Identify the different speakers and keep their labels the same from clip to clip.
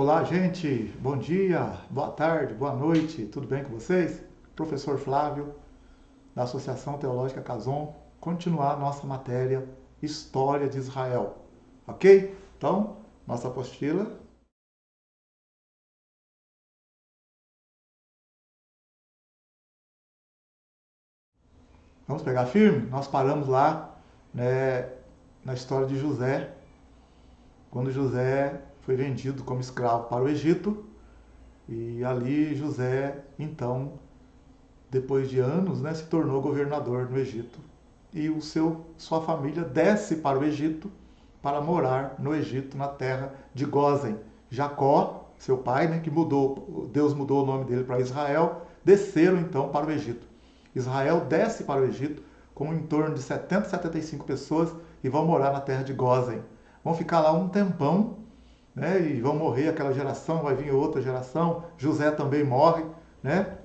Speaker 1: Olá, gente. Bom dia, boa tarde, boa noite. Tudo bem com vocês? Professor Flávio, da Associação Teológica Cason, continuar nossa matéria História de Israel. Ok? Então, nossa apostila. Vamos pegar firme? Nós paramos lá, né, na história de José, quando José foi vendido como escravo para o Egito. E ali José, então, depois de anos, né, se tornou governador no Egito. E sua família desce para o Egito para morar no Egito, na terra de Gósen. Jacó, seu pai, né, que Deus mudou o nome dele para Israel, desceram então para o Egito. Israel desce para o Egito com em torno de 70, 75 pessoas e vão morar na terra de Gósen. Vão ficar lá um tempão, né, e vão morrer aquela geração, vai vir outra geração, José também morre, né?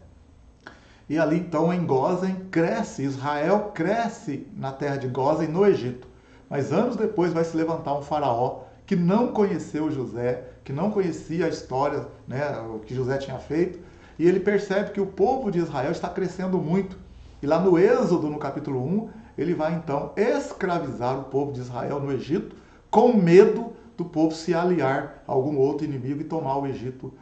Speaker 1: E ali então em Gósen Israel cresce na terra de Gósen, no Egito. Mas anos depois vai se levantar um faraó que não conheceu José, que não conhecia a história, né, o que José tinha feito, e ele percebe que o povo de Israel está crescendo muito. E lá no Êxodo, no capítulo 1, ele vai então escravizar o povo de Israel no Egito, com medo do povo se aliar a algum outro inimigo e tomar o Egito,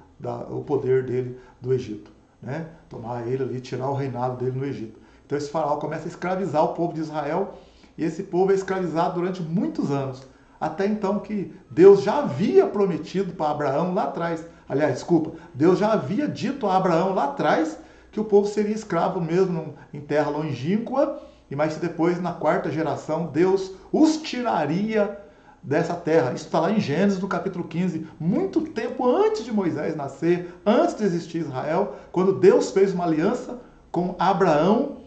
Speaker 1: o poder dele do Egito. Né? Tomar ele ali, tirar o reinado dele no Egito. Então esse faraó começa a escravizar o povo de Israel, e esse povo é escravizado durante muitos anos, até então que Deus já havia prometido para Abraão lá atrás, aliás, desculpa, Deus já havia dito a Abraão lá atrás que o povo seria escravo mesmo em terra longínqua, e mais depois, na quarta geração, Deus os tiraria dessa terra. Isso está lá em Gênesis, no capítulo 15, muito tempo antes de Moisés nascer, antes de existir Israel, quando Deus fez uma aliança com Abraão.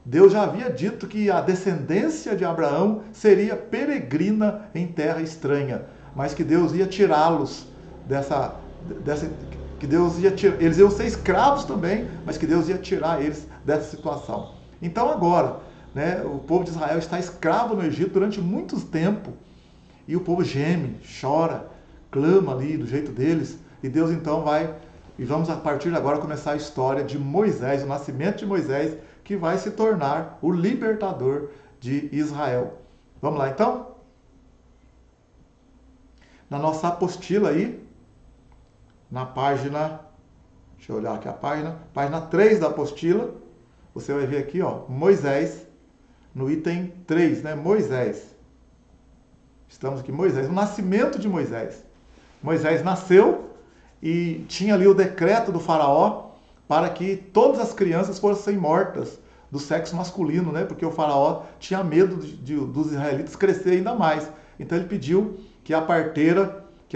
Speaker 1: Deus já havia dito que a descendência de Abraão seria peregrina em terra estranha, mas que Deus ia tirá-los dessa que Deus ia tirar, eles iam ser escravos também, mas que Deus ia tirar eles dessa situação. Então agora, né, o povo de Israel está escravo no Egito durante muito tempo. E o povo geme, chora, clama ali do jeito deles. E Deus então vai, e vamos a partir de agora começar a história de Moisés, o nascimento de Moisés, que vai se tornar o libertador de Israel. Vamos lá então? Na nossa apostila aí, na página, deixa eu olhar aqui a página 3 da apostila, você vai ver aqui, ó, Moisés, no item 3, né? Moisés. Estamos aqui, Moisés, o nascimento de Moisés. Moisés nasceu e tinha ali o decreto do faraó para que todas as crianças fossem mortas do sexo masculino, né? Porque o faraó tinha medo dos israelitas crescer ainda mais. Então ele pediu que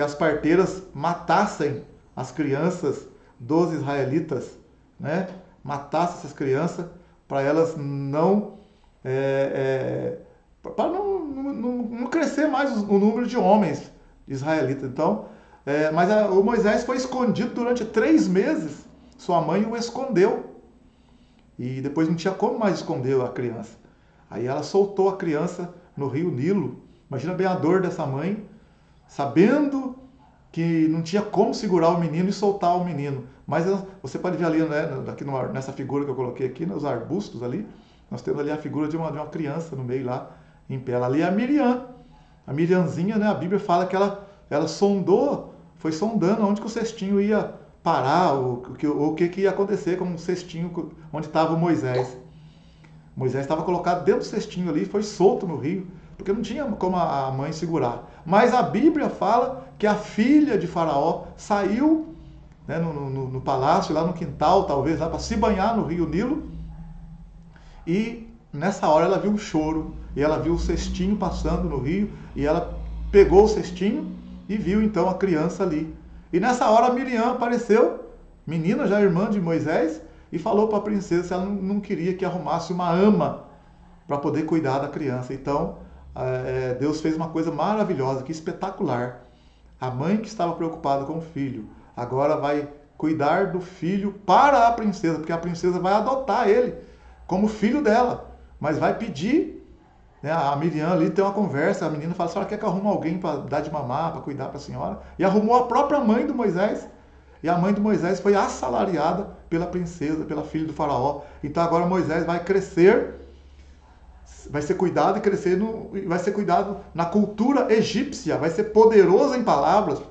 Speaker 1: as parteiras matassem as crianças dos israelitas, né? Matassem essas crianças para elas não para não crescer mais o número de homens israelitas. Então, mas o Moisés foi escondido durante 3 meses. Sua mãe o escondeu. E depois não tinha como mais esconder a criança. Aí ela soltou a criança no rio Nilo. Imagina bem a dor dessa mãe, sabendo que não tinha como segurar o menino e soltar o menino. Mas você pode ver ali, né, aqui nessa figura que eu coloquei aqui, nos arbustos ali, nós temos ali a figura de uma criança no meio lá, em pé. Ali é a Miriam. A Miriamzinha, né, a Bíblia fala que ela foi sondando onde que o cestinho ia parar, o que ia acontecer com o cestinho onde estava o Moisés. Moisés estava colocado dentro do cestinho ali e foi solto no rio, porque não tinha como a mãe segurar. Mas a Bíblia fala que a filha de Faraó saiu, né, no palácio, lá no quintal, talvez, lá para se banhar no rio Nilo. E nessa hora ela viu um choro, e ela viu o cestinho passando no rio, e ela pegou o cestinho e viu então a criança ali. E nessa hora a Miriam apareceu, menina já irmã de Moisés, e falou para a princesa se ela não queria que arrumasse uma ama para poder cuidar da criança. Então Deus fez uma coisa maravilhosa, que espetacular. A mãe que estava preocupada com o filho, agora vai cuidar do filho para a princesa, porque a princesa vai adotar ele como filho dela, mas vai pedir né? A Miriam ali tem uma conversa, a menina fala, a senhora quer que eu arrume alguém para dar de mamar, para cuidar para a senhora? E arrumou a própria mãe do Moisés. E a mãe do Moisés foi assalariada pela princesa, pela filha do faraó. Então agora Moisés vai crescer, vai ser cuidado e crescer, vai ser cuidado na cultura egípcia, vai ser poderoso em palavras,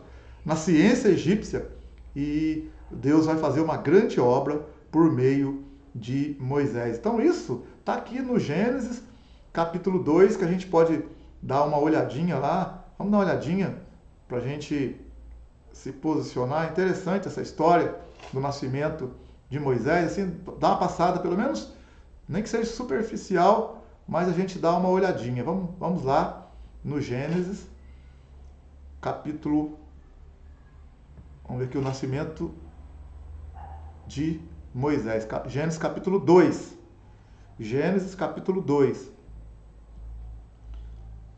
Speaker 1: na ciência egípcia. E Deus vai fazer uma grande obra por meio de Moisés. Então isso está aqui no Gênesis, capítulo 2, que a gente pode dar uma olhadinha lá. Vamos dar uma olhadinha para a gente se posicionar. Interessante essa história do nascimento de Moisés. Assim, dá uma passada, pelo menos, nem que seja superficial, mas a gente dá uma olhadinha. Vamos lá no Gênesis, capítulo... Vamos ver aqui o nascimento de Moisés. Gênesis capítulo 2. Gênesis capítulo 2.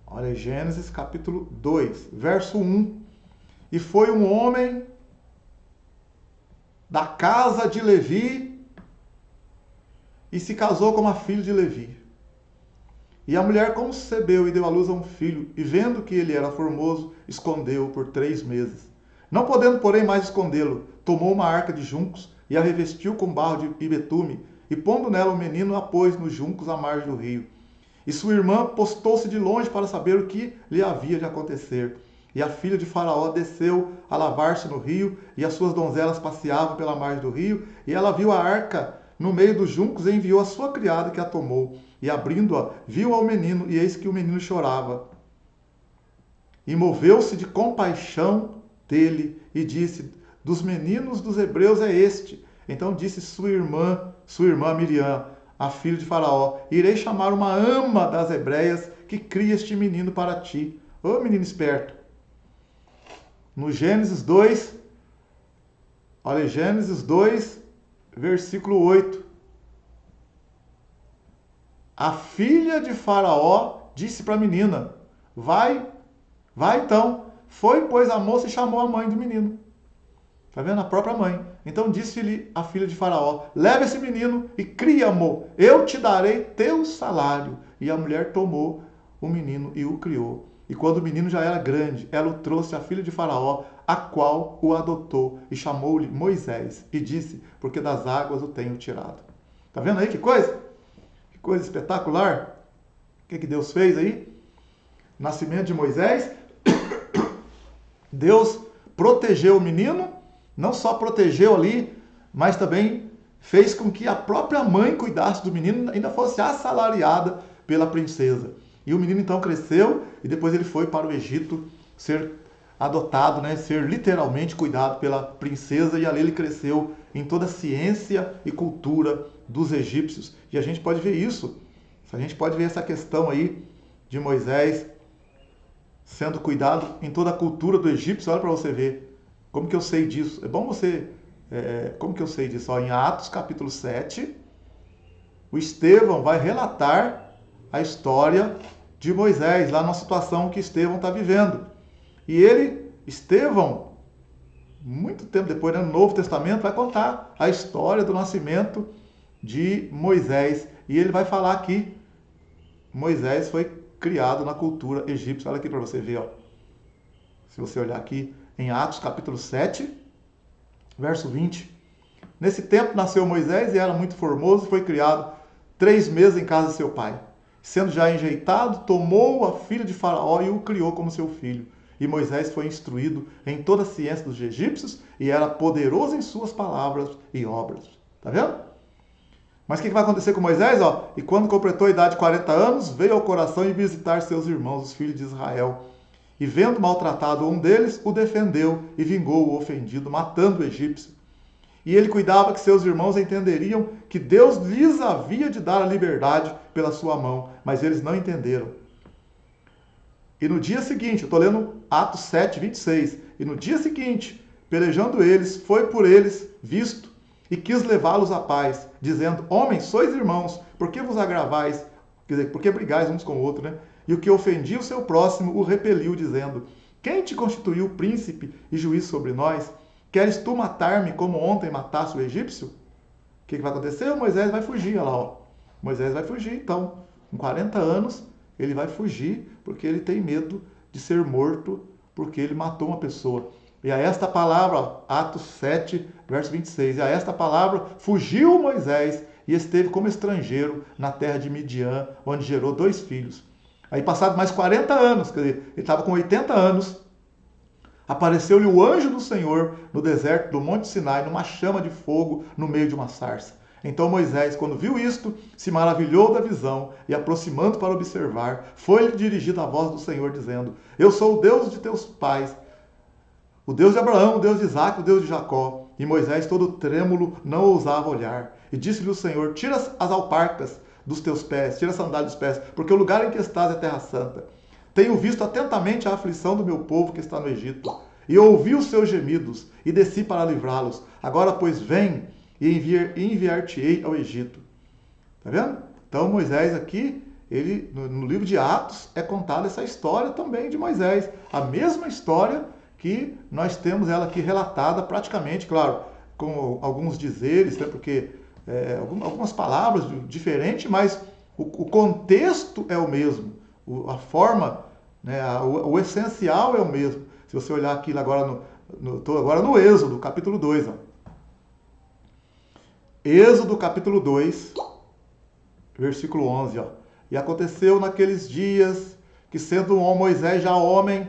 Speaker 1: Olha aí, Gênesis capítulo 2, verso 1. E foi um homem da casa de Levi e se casou com uma filha de Levi. E a mulher concebeu e deu à luz a um filho, e vendo que ele era formoso, escondeu-o por 3 meses. Não podendo, porém, mais escondê-lo, tomou uma arca de juncos e a revestiu com barro e betume, e pondo nela o menino, a pôs nos juncos à margem do rio. E sua irmã postou-se de longe para saber o que lhe havia de acontecer. E a filha de Faraó desceu a lavar-se no rio, e as suas donzelas passeavam pela margem do rio, e ela viu a arca no meio dos juncos e enviou a sua criada que a tomou. E abrindo-a, viu ao menino, e eis que o menino chorava. E moveu-se de compaixão dele, e disse, dos meninos dos hebreus é este. Então disse sua irmã Miriam, a filha de Faraó, irei chamar uma ama das hebreias que cria este menino para ti. Ô menino esperto. No Gênesis 2, olha, Gênesis 2, versículo 8. A filha de Faraó disse para a menina, vai então. Foi, pois, a moça e chamou a mãe do menino. Está vendo? A própria mãe. Então disse-lhe a filha de Faraó, leva esse menino e cria-mo, eu te darei teu salário. E a mulher tomou o menino e o criou. E quando o menino já era grande, ela o trouxe à filha de Faraó, a qual o adotou, e chamou-lhe Moisés, e disse, porque das águas o tenho tirado. Está vendo aí que coisa? Que coisa espetacular. O que Deus fez aí? Nascimento de Moisés. Deus protegeu o menino, não só protegeu ali, mas também fez com que a própria mãe cuidasse do menino, ainda fosse assalariada pela princesa. E o menino então cresceu e depois ele foi para o Egito ser adotado, né, ser literalmente cuidado pela princesa, e ali ele cresceu em toda a ciência e cultura dos egípcios. E a gente pode ver isso, a gente pode ver essa questão aí de Moisés sendo cuidado em toda a cultura do egípcio. Olha para você ver. Como que eu sei disso? É bom você... como que eu sei disso? Ó, em Atos capítulo 7, o Estevão vai relatar a história de Moisés, lá na situação que Estevão está vivendo. E Estevão, muito tempo depois, né, no Novo Testamento, vai contar a história do nascimento de Moisés. E ele vai falar que Moisés foi criado na cultura egípcia. Olha aqui para você ver, ó. Se você olhar aqui em Atos capítulo 7, verso 20. Nesse tempo nasceu Moisés e era muito formoso e foi criado 3 meses em casa de seu pai. Sendo já enjeitado, tomou a filha de Faraó e o criou como seu filho. E Moisés foi instruído em toda a ciência dos egípcios e era poderoso em suas palavras e obras. Tá vendo? Mas o que vai acontecer com Moisés? Ó? E quando completou a idade de 40 anos, veio ao coração e visitar seus irmãos, os filhos de Israel. E vendo maltratado um deles, o defendeu e vingou o ofendido, matando o egípcio. E ele cuidava que seus irmãos entenderiam que Deus lhes havia de dar a liberdade pela sua mão, mas eles não entenderam. E no dia seguinte, eu estou lendo Atos 7, 26, e no dia seguinte, pelejando eles, foi por eles visto, e quis levá-los à paz, dizendo, homens, sois irmãos, por que vos agravais? Quer dizer, por que brigais uns com o outro, né? E o que ofendia o seu próximo o repeliu, dizendo, quem te constituiu príncipe e juiz sobre nós? Queres tu matar-me como ontem mataste o egípcio? O que vai acontecer? O Moisés vai fugir, olha lá, ó. Moisés vai fugir, então, com 40 anos, ele vai fugir porque ele tem medo de ser morto porque ele matou uma pessoa. E a esta palavra, Atos 7, verso 26, e a esta palavra fugiu Moisés e esteve como estrangeiro na terra de Midian, onde gerou 2 filhos. Aí passado mais 40 anos, quer dizer, ele estava com 80 anos, apareceu-lhe o anjo do Senhor no deserto do Monte Sinai, numa chama de fogo no meio de uma sarça. Então Moisés, quando viu isto, se maravilhou da visão e, aproximando para observar, foi-lhe dirigida a voz do Senhor, dizendo: Eu sou o Deus de teus pais, o Deus de Abraão, o Deus de Isaque, o Deus de Jacó. E Moisés, todo trêmulo, não ousava olhar. E disse-lhe o Senhor: Tira as alparcas dos teus pés, tira a sandália dos pés, porque o lugar em que estás é terra santa. Tenho visto atentamente a aflição do meu povo que está no Egito, e ouvi os seus gemidos, e desci para livrá-los. Agora, pois, vem e enviar-te-ei ao Egito. Tá vendo? Então Moisés aqui, ele no livro de Atos, é contada essa história também de Moisés. A mesma história que nós temos ela aqui relatada praticamente, claro, com alguns dizeres, né, porque algumas palavras diferentes, mas o contexto é o mesmo. A forma, né, o essencial é o mesmo. Se você olhar aqui agora estou agora no Êxodo, capítulo 2. Ó. Êxodo, capítulo 2, versículo 11. Ó. E aconteceu naqueles dias que, sendo Moisés já homem,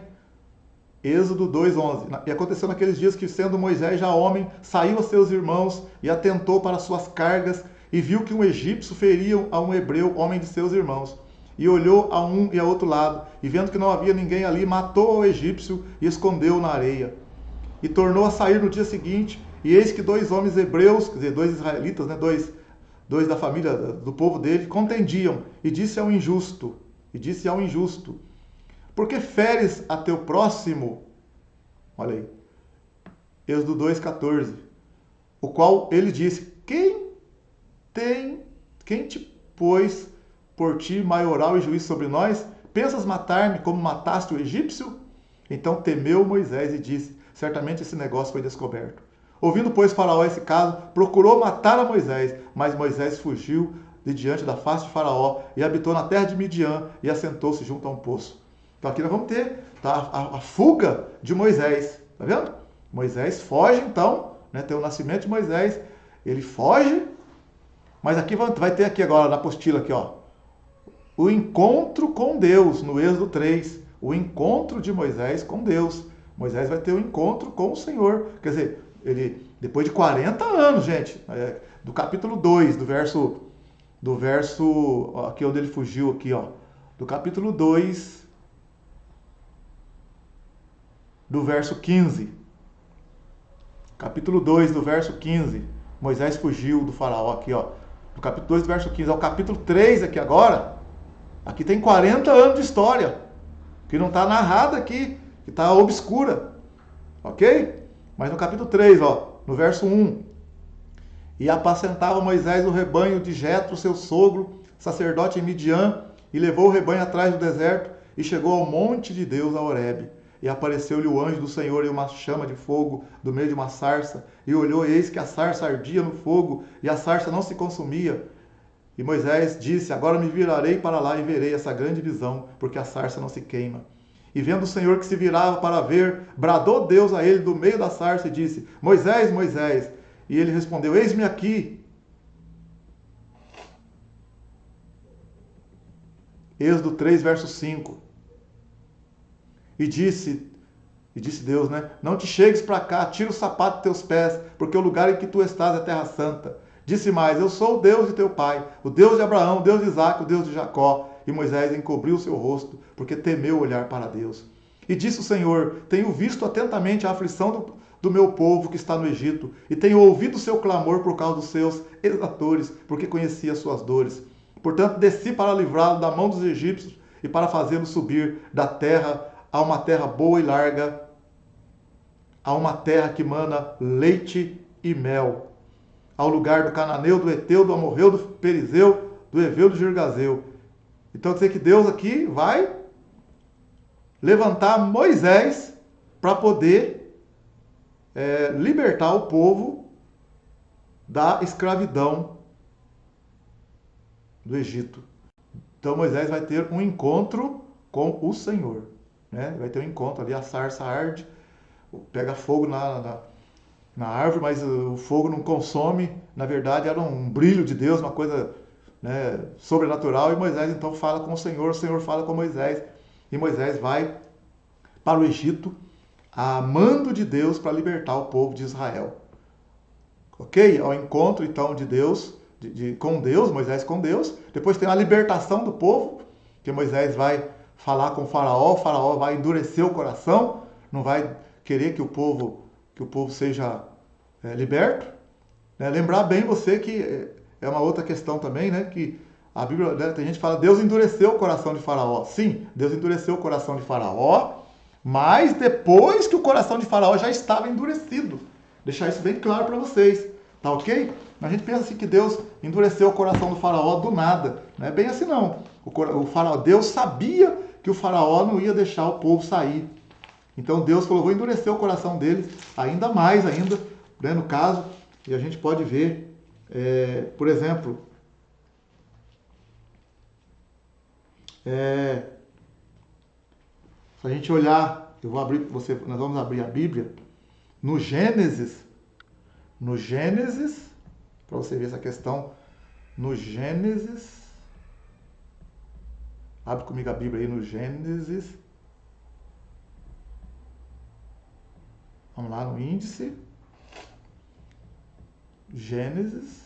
Speaker 1: Êxodo 2:11. E aconteceu naqueles dias que, sendo Moisés já homem, saiu a seus irmãos e atentou para suas cargas e viu que um egípcio feria a um hebreu, homem de seus irmãos. E olhou a um e a outro lado, e vendo que não havia ninguém ali, matou o egípcio e escondeu-o na areia. E tornou a sair no dia seguinte, e eis que 2 homens hebreus, quer dizer, 2 israelitas, né, dois da família, do povo dele, contendiam, e disse ao injusto, por que feres a teu próximo? Olha aí, Êxodo 2:14, o qual ele disse: Quem te pôs por ti maioral e juiz sobre nós? Pensas matar-me como mataste o egípcio? Então temeu Moisés e disse: Certamente esse negócio foi descoberto. Ouvindo, pois, Faraó esse caso, procurou matar a Moisés, mas Moisés fugiu de diante da face de Faraó e habitou na terra de Midian e assentou-se junto a um poço. Então aqui nós vamos ter a fuga de Moisés. Tá vendo? Moisés foge, então, né, tem o nascimento de Moisés, ele foge, mas aqui vai ter aqui agora, na apostila aqui, ó, o encontro com Deus, no Êxodo 3, o encontro de Moisés com Deus. Moisés vai ter um encontro com o Senhor. Quer dizer, ele, depois de 40 anos, gente, do capítulo 2, do verso, aqui onde ele fugiu, aqui, ó, do capítulo 2, do verso 15. Capítulo 2, do verso 15. Moisés fugiu do faraó aqui, ó. Do capítulo 2, do verso 15 ao capítulo 3 aqui agora. Aqui tem 40 anos de história, que não está narrada aqui, que está obscura. Ok? Mas no capítulo 3, ó, no verso 1. E apacentava Moisés o rebanho de Jetro, seu sogro, sacerdote em Midian, e levou o rebanho atrás do deserto, e chegou ao monte de Deus, a Horebe. E apareceu-lhe o anjo do Senhor em uma chama de fogo do meio de uma sarça, e olhou, e eis que a sarça ardia no fogo, e a sarça não se consumia. E Moisés disse: Agora me virarei para lá e verei essa grande visão, porque a sarça não se queima. E vendo o Senhor que se virava para ver, bradou Deus a ele do meio da sarça e disse: Moisés, Moisés. E ele respondeu: Eis-me aqui. Êxodo 3, verso 5. E disse Deus, né? Não te chegues para cá, tira o sapato de teus pés, porque o lugar em que tu estás é terra santa. Disse mais: Eu sou o Deus de teu pai, o Deus de Abraão, o Deus de Isaque, o Deus de Jacó. E Moisés encobriu o seu rosto, porque temeu olhar para Deus. E disse o Senhor: Tenho visto atentamente a aflição do meu povo que está no Egito, e tenho ouvido o seu clamor por causa dos seus exatores, porque conhecia as suas dores. Portanto, desci para livrá-lo da mão dos egípcios e para fazê-lo subir da terra a uma terra boa e larga, a uma terra que mana leite e mel, ao lugar do cananeu, do Eteu, do Amorreu, do Perizeu, do Eveu, do Girgazeu. Então, quer dizer que Deus aqui vai levantar Moisés para poder libertar o povo da escravidão do Egito. Então Moisés vai ter um encontro com o Senhor. Né? Vai ter um encontro ali, a sarça arde, pega fogo na árvore, mas o fogo não consome. Na verdade, era um brilho de Deus, uma coisa, né, sobrenatural. E Moisés então fala com o Senhor fala com Moisés. E Moisés vai para o Egito, a mando de Deus para libertar o povo de Israel. Ok? Ao encontro então de Deus, com Deus, Moisés com Deus. Depois tem a libertação do povo, que Moisés vai falar com o faraó vai endurecer o coração, não vai querer que o povo seja liberto. Né? Lembrar bem você que é uma outra questão também, né? Que a Bíblia, né, tem gente que fala, Deus endureceu o coração de Faraó. Sim, Deus endureceu o coração de Faraó, mas depois que o coração de Faraó já estava endurecido. Deixar isso bem claro para vocês, tá ok? A gente pensa assim que Deus endureceu o coração do Faraó do nada. Não é bem assim não. O Faraó, Deus sabia que o Faraó não ia deixar o povo sair. Então Deus falou, vou endurecer o coração deles ainda mais ainda, né, no caso. E a gente pode ver, por exemplo, se a gente olhar, nós vamos abrir a Bíblia no Gênesis, para você ver essa questão, no Gênesis, abre comigo a Bíblia aí no Gênesis, vamos lá no índice, Gênesis,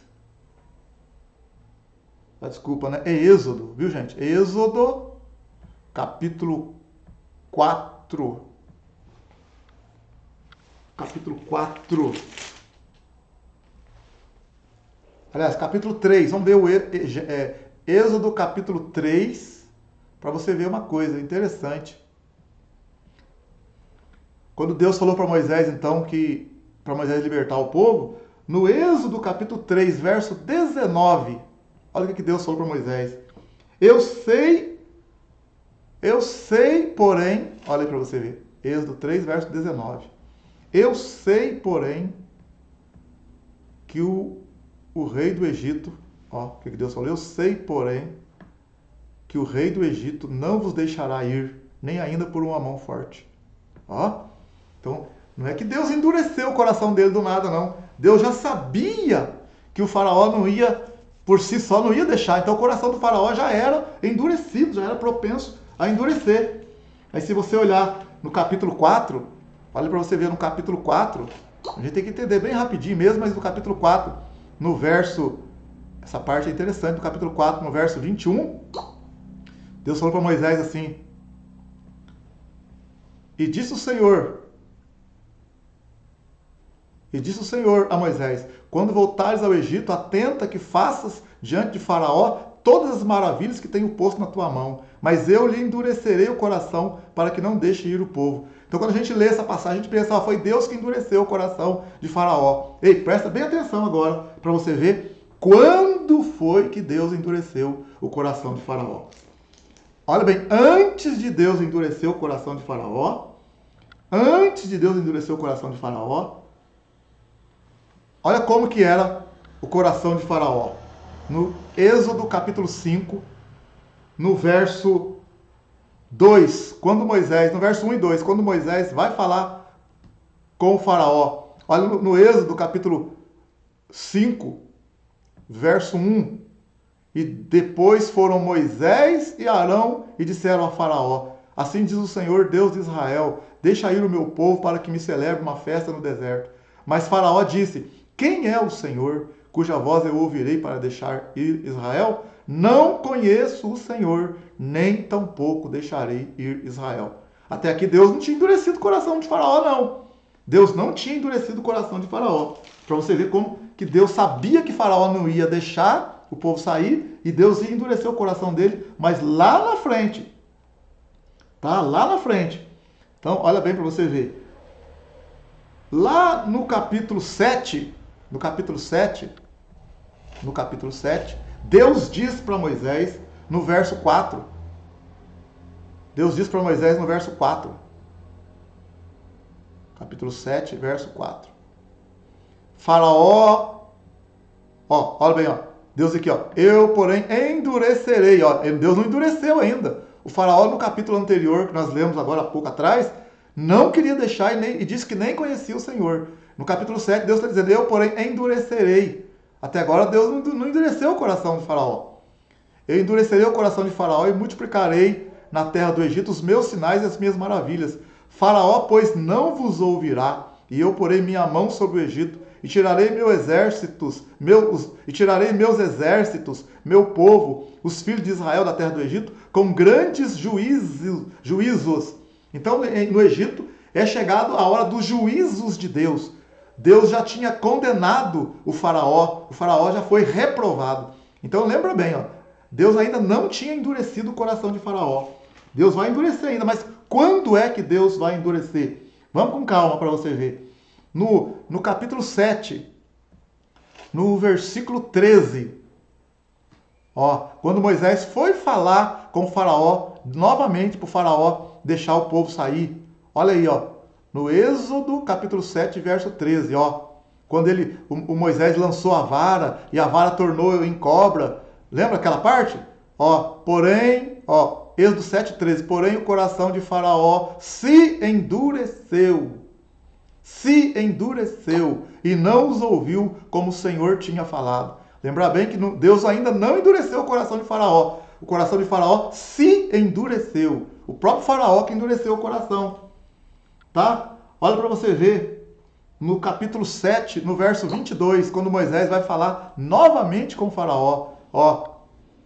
Speaker 1: desculpa, né? É Êxodo, viu gente? Êxodo, capítulo 4. Capítulo 4. Aliás, capítulo 3. Vamos ver o Êxodo, capítulo 3, para você ver uma coisa interessante. Quando Deus falou para Moisés, então, que para Moisés libertar o povo, no Êxodo, capítulo 3, verso 19, olha o que Deus falou para Moisés. Eu sei, porém, olha aí para você ver. Êxodo 3, verso 19. Eu sei, porém, que o rei do Egito, ó, o que Deus falou? Eu sei, porém, que o rei do Egito não vos deixará ir, nem ainda por uma mão forte. Ó, então, não é que Deus endureceu o coração dele do nada, não. Deus já sabia que o faraó não ia, por si só, não ia deixar. Então, o coração do faraó já era endurecido, já era propenso a endurecer. Aí, se você olhar no capítulo 4, olha para você ver no capítulo 4, a gente tem que entender bem rapidinho mesmo, mas no capítulo 4, no verso, essa parte é interessante, no capítulo 4, no verso 21, Deus falou para Moisés assim, e disse o Senhor a Moisés, quando voltares ao Egito, atenta que faças diante de Faraó todas as maravilhas que tenho posto na tua mão, mas eu lhe endurecerei o coração para que não deixe ir o povo. Então, quando a gente lê essa passagem, a gente pensa, foi Deus que endureceu o coração de Faraó. Ei, presta bem atenção agora, para você ver quando foi que Deus endureceu o coração de Faraó. Olha bem, antes de Deus endurecer o coração de Faraó, olha como que era o coração de Faraó. No Êxodo capítulo 5, no verso 2, no verso 1 e 2, quando Moisés vai falar com o faraó, olha no Êxodo capítulo 5, verso 1, e depois foram Moisés e Arão e disseram a Faraó, assim diz o Senhor Deus de Israel, deixa ir o meu povo para que me celebre uma festa no deserto. Mas Faraó disse, quem é o Senhor, cuja voz eu ouvirei para deixar ir Israel? Não conheço o Senhor, nem tampouco deixarei ir Israel. Até aqui Deus não tinha endurecido o coração de Faraó, não. Deus não tinha endurecido o coração de Faraó. Para você ver como que Deus sabia que Faraó não ia deixar o povo sair, e Deus ia endurecer o coração dele, mas lá na frente. Tá? Lá na frente. Então, olha bem para você ver. Lá no capítulo 7, Deus diz para Moisés no verso 4. Capítulo 7, verso 4. Faraó, olha bem, Deus aqui, ó, eu, porém, endurecerei. Ó, Deus não endureceu ainda. O faraó, no capítulo anterior, que nós lemos agora há pouco atrás, não queria deixar e disse que nem conhecia o Senhor. No capítulo 7, Deus está dizendo, eu, porém, endurecerei. Até agora, Deus não endureceu o coração de faraó. Eu endurecerei o coração de faraó e multiplicarei na terra do Egito os meus sinais e as minhas maravilhas. Faraó, pois, não vos ouvirá, e eu porei minha mão sobre o Egito, e tirarei meus exércitos, meu povo, os filhos de Israel da terra do Egito, com grandes juízos. Então, no Egito, é chegado a hora dos juízos de Deus. Deus já tinha condenado o faraó já foi reprovado. Então, lembra bem, ó, Deus ainda não tinha endurecido o coração de faraó. Deus vai endurecer ainda, mas quando é que Deus vai endurecer? Vamos com calma para você ver. No capítulo 7, no versículo 13, ó, quando Moisés foi falar com o faraó, novamente para o faraó deixar o povo sair. Olha aí, ó, no Êxodo, capítulo 7, verso 13, ó, quando o Moisés lançou a vara e a vara tornou em cobra. Lembra aquela parte? Ó, porém, ó, Êxodo 7:13, porém o coração de faraó se endureceu e não os ouviu como o Senhor tinha falado. Lembrar bem que Deus ainda não endureceu o coração de faraó. O coração de faraó se endureceu. O próprio faraó que endureceu o coração. Tá? Olha para você ver. No capítulo 7, no verso 22, quando Moisés vai falar novamente com o faraó. Ó,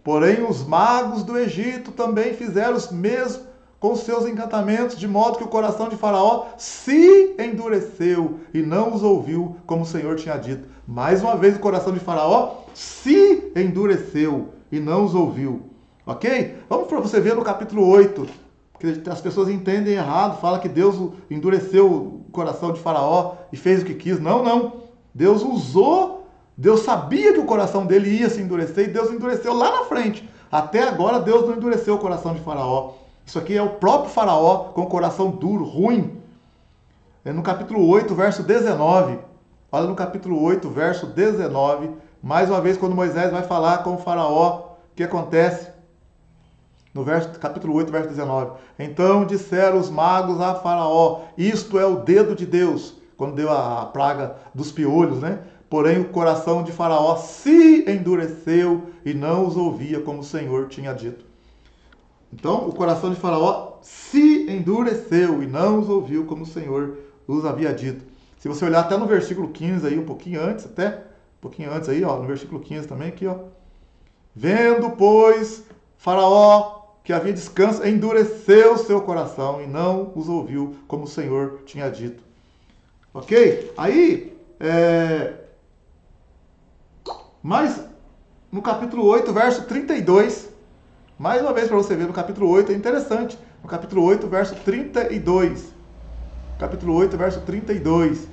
Speaker 1: porém os magos do Egito também fizeram os mesmos com os seus encantamentos, de modo que o coração de faraó se endureceu e não os ouviu, como o Senhor tinha dito. Mais uma vez o coração de faraó se endureceu e não os ouviu. Ok? Vamos para você ver no capítulo 8, porque as pessoas entendem errado, falam que Deus endureceu o coração de faraó e fez o que quis. Não. Deus usou, Deus sabia que o coração dele ia se endurecer e Deus endureceu lá na frente. Até agora Deus não endureceu o coração de faraó. Isso aqui é o próprio faraó com o coração duro, ruim. É no capítulo 8, verso 19. Olha no capítulo 8, verso 19. Mais uma vez, quando Moisés vai falar com o faraó, o que acontece? No capítulo 8, verso 19. Então disseram os magos a faraó, isto é o dedo de Deus. Quando deu a praga dos piolhos, né? Porém o coração de faraó se endureceu e não os ouvia como o Senhor tinha dito. Então, o coração de faraó se endureceu e não os ouviu como o Senhor os havia dito. Se você olhar até no versículo 15 aí, um pouquinho antes aí, ó, no versículo 15 também aqui, ó. Vendo, pois, faraó que havia descanso, endureceu seu coração e não os ouviu como o Senhor tinha dito. Ok? Aí, mas no capítulo 8, verso 32... Mais uma vez para você ver, no capítulo 8, é interessante. No capítulo 8, verso 32. Capítulo 8, verso 32.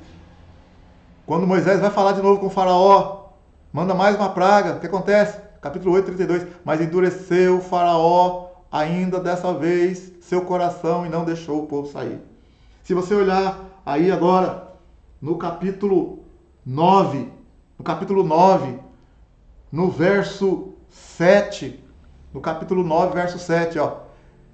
Speaker 1: Quando Moisés vai falar de novo com o faraó, manda mais uma praga. O que acontece? Capítulo 8, 32. Mas endureceu o faraó ainda dessa vez seu coração e não deixou o povo sair. Se você olhar aí agora, no capítulo 9, no verso 7... No capítulo 9, verso 7, ó.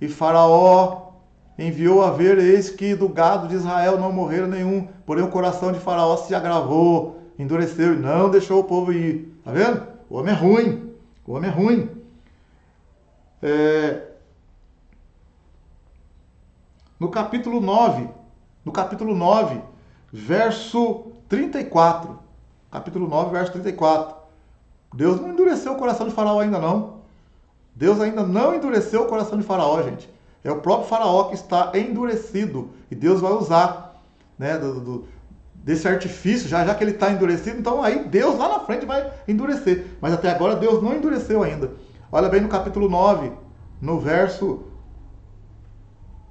Speaker 1: E Faraó enviou a ver, eis que do gado de Israel não morreram nenhum. Porém o coração de Faraó se agravou, endureceu e não deixou o povo ir. Tá vendo? O homem é ruim. O homem é ruim. No capítulo 9, verso 34. Capítulo 9, verso 34. Deus não endureceu o coração de Faraó ainda não. Deus ainda não endureceu o coração de Faraó, gente. É o próprio Faraó que está endurecido. E Deus vai usar, né, desse artifício, já que ele está endurecido. Então aí Deus lá na frente vai endurecer. Mas até agora Deus não endureceu ainda. Olha bem no capítulo 9, no verso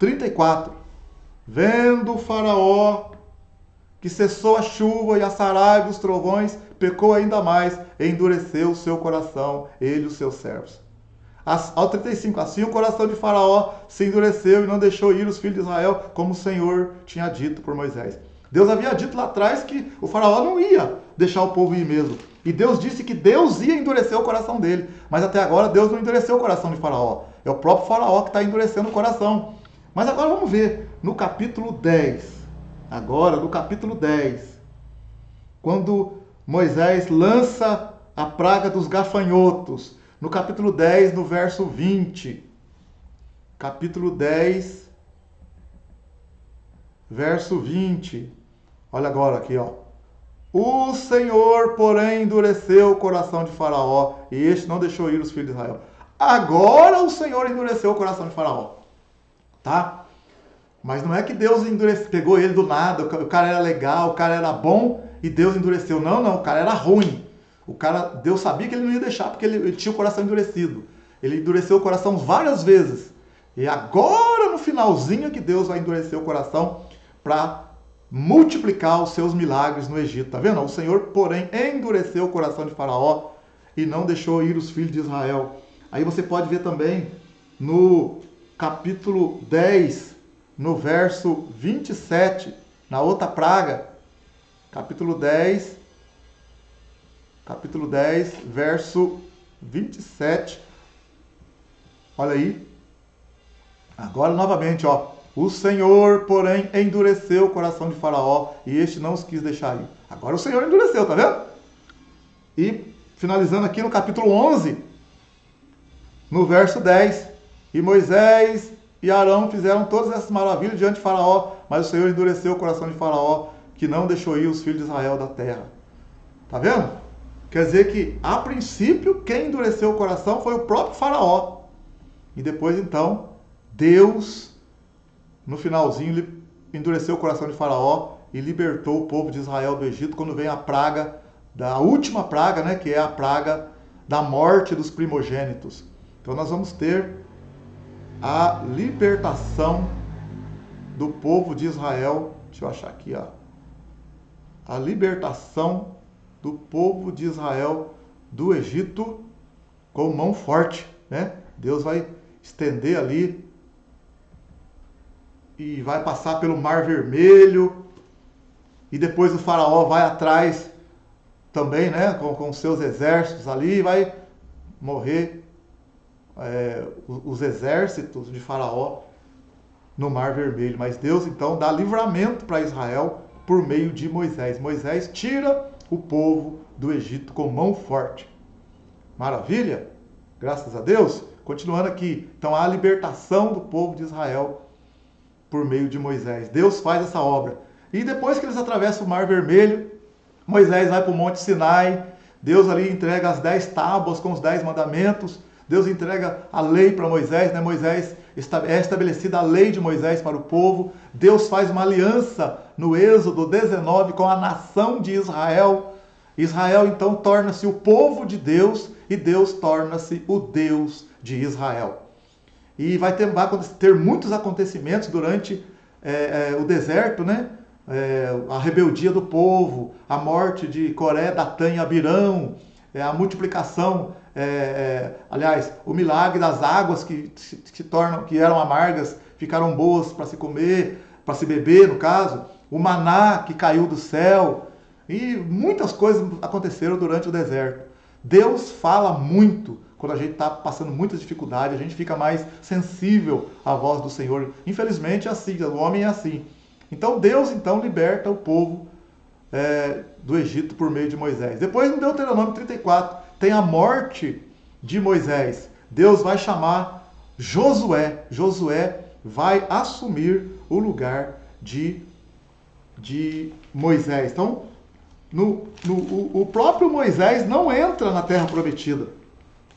Speaker 1: 34. Vendo o Faraó que cessou a chuva e a saraiva e os trovões, pecou ainda mais e endureceu o seu coração, ele e os seus servos. Ao 35, assim o coração de Faraó se endureceu e não deixou ir os filhos de Israel, como o Senhor tinha dito por Moisés. Deus havia dito lá atrás que o faraó não ia deixar o povo ir mesmo. E Deus disse que Deus ia endurecer o coração dele. Mas até agora Deus não endureceu o coração de faraó. É o próprio faraó que está endurecendo o coração. Mas agora vamos ver no capítulo 10. Agora, no capítulo 10. Quando Moisés lança a praga dos gafanhotos. No capítulo 10, no verso 20. Capítulo 10, verso 20. Olha agora aqui, ó. O Senhor, porém, endureceu o coração de Faraó, e este não deixou ir os filhos de Israel. Agora o Senhor endureceu o coração de Faraó. Tá? Mas não é que Deus pegou ele do nada, o cara era legal, o cara era bom, e Deus endureceu. Não, o cara era ruim. Deus sabia que ele não ia deixar, porque ele tinha o coração endurecido. Ele endureceu o coração várias vezes. E agora, no finalzinho, que Deus vai endurecer o coração para multiplicar os seus milagres no Egito. Tá vendo? O Senhor, porém, endureceu o coração de Faraó e não deixou ir os filhos de Israel. Aí você pode ver também no capítulo 10, no verso 27, na outra praga. Capítulo 10, verso 27. Olha aí. Agora, novamente, ó. O Senhor, porém, endureceu o coração de Faraó e este não os quis deixar ir. Agora o Senhor endureceu, tá vendo? E, finalizando aqui no capítulo 11, no verso 10. E Moisés e Arão fizeram todas essas maravilhas diante de Faraó, mas o Senhor endureceu o coração de Faraó, que não deixou ir os filhos de Israel da terra. Tá vendo? Quer dizer que, a princípio, quem endureceu o coração foi o próprio Faraó. E depois, então, Deus, no finalzinho, endureceu o coração de Faraó e libertou o povo de Israel do Egito quando vem a praga, a última praga, né, que é a praga da morte dos primogênitos. Então nós vamos ter a libertação do povo de Israel. Deixa eu achar aqui, ó. A libertação do povo de Israel do Egito com mão forte, né? Deus vai estender ali e vai passar pelo Mar Vermelho, e depois o faraó vai atrás também, né, com seus exércitos ali, e vai morrer os exércitos de faraó no Mar Vermelho. Mas Deus então dá livramento para Israel por meio de Moisés. Moisés tira o povo do Egito com mão forte. Maravilha? Graças a Deus. Continuando aqui, então há a libertação do povo de Israel por meio de Moisés. Deus faz essa obra. E depois que eles atravessam o Mar Vermelho, Moisés vai para o Monte Sinai, Deus ali entrega as 10 tábuas com os 10 mandamentos, Deus entrega a lei para Moisés, né? É estabelecida a lei de Moisés para o povo, Deus faz uma aliança no Êxodo 19 com a nação de Israel. Israel então torna-se o povo de Deus e Deus torna-se o Deus de Israel. E vai ter muitos acontecimentos durante o deserto, né? A rebeldia do povo, a morte de Coré, Datã e Abirão, a multiplicação, aliás, o milagre das águas que eram amargas, ficaram boas para se comer, para se beber, no caso, o maná que caiu do céu, e muitas coisas aconteceram durante o deserto. Deus fala muito. Quando a gente está passando muitas dificuldades, a gente fica mais sensível à voz do Senhor. Infelizmente é assim, o homem é assim. Então Deus liberta o povo do Egito por meio de Moisés. Depois no Deuteronômio 34 tem a morte de Moisés. Deus vai chamar Josué. Josué vai assumir o lugar de Moisés. Então o próprio Moisés não entra na terra prometida.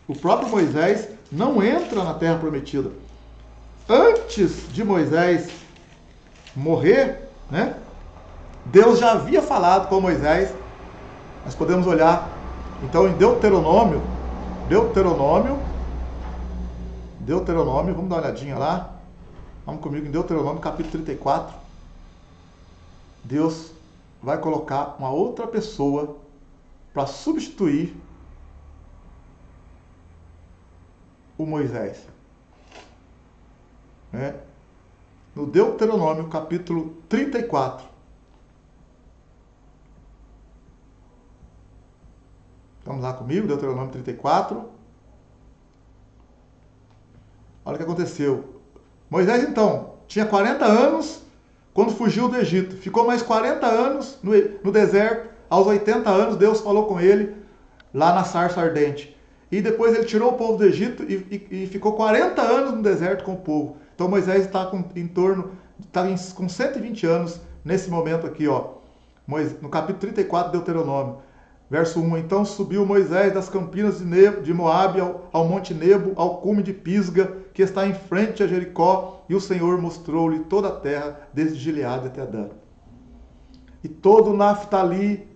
Speaker 1: O próprio Moisés não entra na terra prometida. Antes de Moisés morrer, né, Deus já havia falado com Moisés. Nós podemos olhar, então, em Deuteronômio, vamos dar uma olhadinha lá. Vamos comigo em Deuteronômio, capítulo 34. Deus vai colocar uma outra pessoa para substituir o Moisés. No Deuteronômio, capítulo 34. Vamos lá comigo, Deuteronômio 34. Olha o que aconteceu. Moisés, então, tinha 40 anos quando fugiu do Egito. Ficou mais 40 anos no deserto. Aos 80 anos, Deus falou com ele lá na sarça ardente. E depois ele tirou o povo do Egito e ficou 40 anos no deserto com o povo. Então Moisés está com 120 anos nesse momento aqui, ó. No capítulo 34 de Deuteronômio. Verso 1, então subiu Moisés das campinas de Moabe ao monte Nebo, ao cume de Pisga, que está em frente a Jericó, e o Senhor mostrou-lhe toda a terra, desde Gileade até Dan. E todo o Naftali,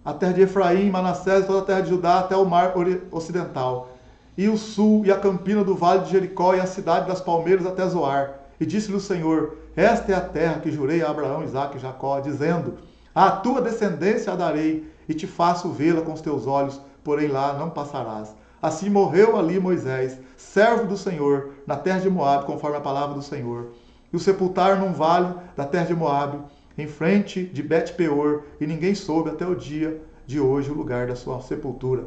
Speaker 1: a terra de Efraim, Manassés, toda a terra de Judá, até o mar ocidental, e o sul, e a campina do vale de Jericó, e a cidade das palmeiras até Zoar. E disse-lhe o Senhor, esta é a terra que jurei a Abraão, Isaque e Jacó, dizendo, à tua descendência a darei, e te faço vê-la com os teus olhos, porém lá não passarás. Assim morreu ali Moisés, servo do Senhor, na terra de Moabe, conforme a palavra do Senhor. E o sepultaram num vale da terra de Moabe, em frente de Bet-peor, e ninguém soube até o dia de hoje o lugar da sua sepultura.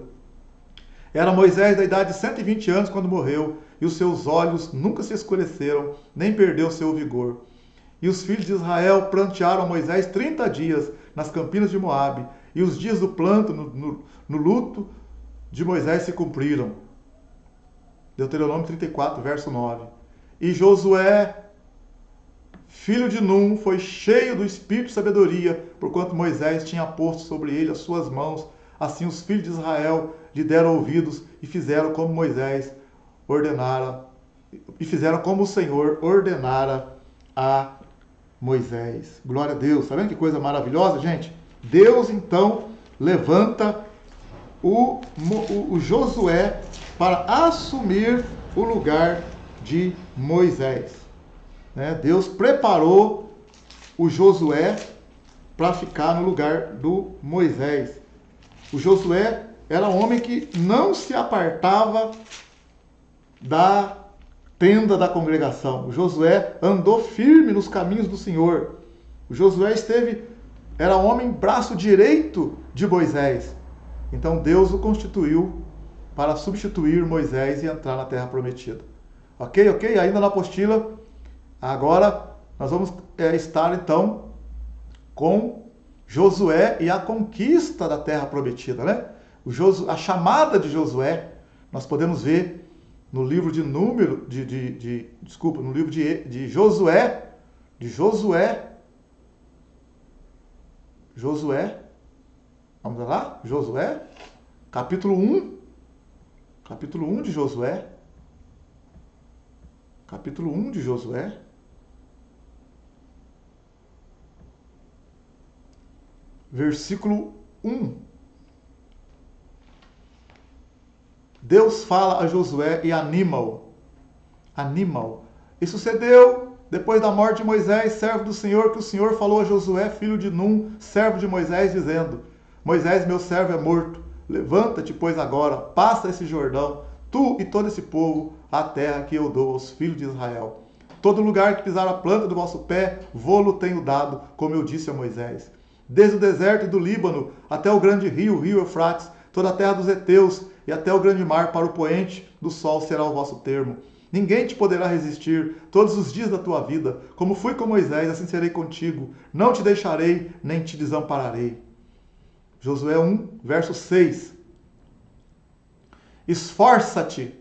Speaker 1: Era Moisés da idade de 120 anos quando morreu, e os seus olhos nunca se escureceram, nem perdeu seu vigor. E os filhos de Israel plantearam a Moisés 30 dias nas campinas de Moabe, e os dias do planto no luto de Moisés se cumpriram. Deuteronômio 34, verso 9. E Josué, filho de Num, foi cheio do espírito de sabedoria, porquanto Moisés tinha posto sobre ele as suas mãos. Assim os filhos de Israel lhe deram ouvidos e fizeram como Moisés ordenara, e fizeram como o Senhor ordenara a Moisés. Glória a Deus. Tá vendo que coisa maravilhosa, gente? Deus, então, levanta o Josué para assumir o lugar de Moisés. Deus preparou o Josué para ficar no lugar do Moisés. O Josué era um homem que não se apartava da tenda da congregação. O Josué andou firme nos caminhos do Senhor. O Josué era homem braço direito de Moisés. Então Deus o constituiu para substituir Moisés e entrar na terra prometida. Ok? Ainda na apostila, agora nós vamos estar então com Josué e a conquista da terra prometida, né? A chamada de Josué, nós podemos ver no livro de no livro de Josué, vamos lá? Josué, capítulo 1 de Josué, versículo 1. Deus fala a Josué e anima-o. E sucedeu, depois da morte de Moisés, servo do Senhor, que o Senhor falou a Josué, filho de Num, servo de Moisés, dizendo, Moisés, meu servo, é morto. Levanta-te, pois, agora, passa esse Jordão, tu e todo esse povo, a terra que eu dou aos filhos de Israel. Todo lugar que pisar a planta do vosso pé, vô-lo tenho dado, como eu disse a Moisés. Desde o deserto do Líbano até o grande rio, o rio Eufrates, toda a terra dos heteus e até o grande mar, para o poente do sol será o vosso termo. Ninguém te poderá resistir todos os dias da tua vida. Como fui com Moisés, assim serei contigo. Não te deixarei, nem te desampararei. Josué 1, verso 6. Esforça-te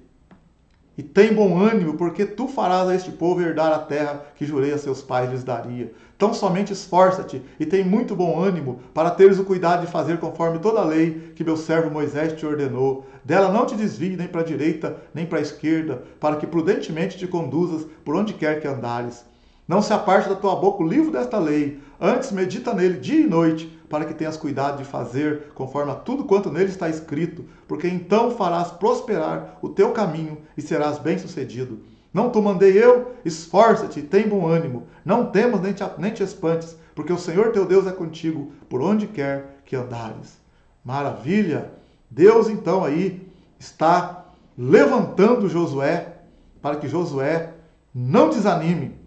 Speaker 1: e tem bom ânimo, porque tu farás a este povo herdar a terra que jurei a seus pais lhes daria. Então somente esforça-te e tem muito bom ânimo, para teres o cuidado de fazer conforme toda a lei que meu servo Moisés te ordenou. Dela não te desvie nem para a direita, nem para a esquerda, para que prudentemente te conduzas por onde quer que andares. Não se aparte da tua boca o livro desta lei, antes medita nele dia e noite, para que tenhas cuidado de fazer conforme a tudo quanto nele está escrito, porque então farás prosperar o teu caminho e serás bem-sucedido. Não te mandei eu? Esforça-te e tem bom ânimo. Não temas nem te espantes, porque o Senhor teu Deus é contigo por onde quer que andares. Maravilha! Deus então aí está levantando Josué para que Josué não desanime.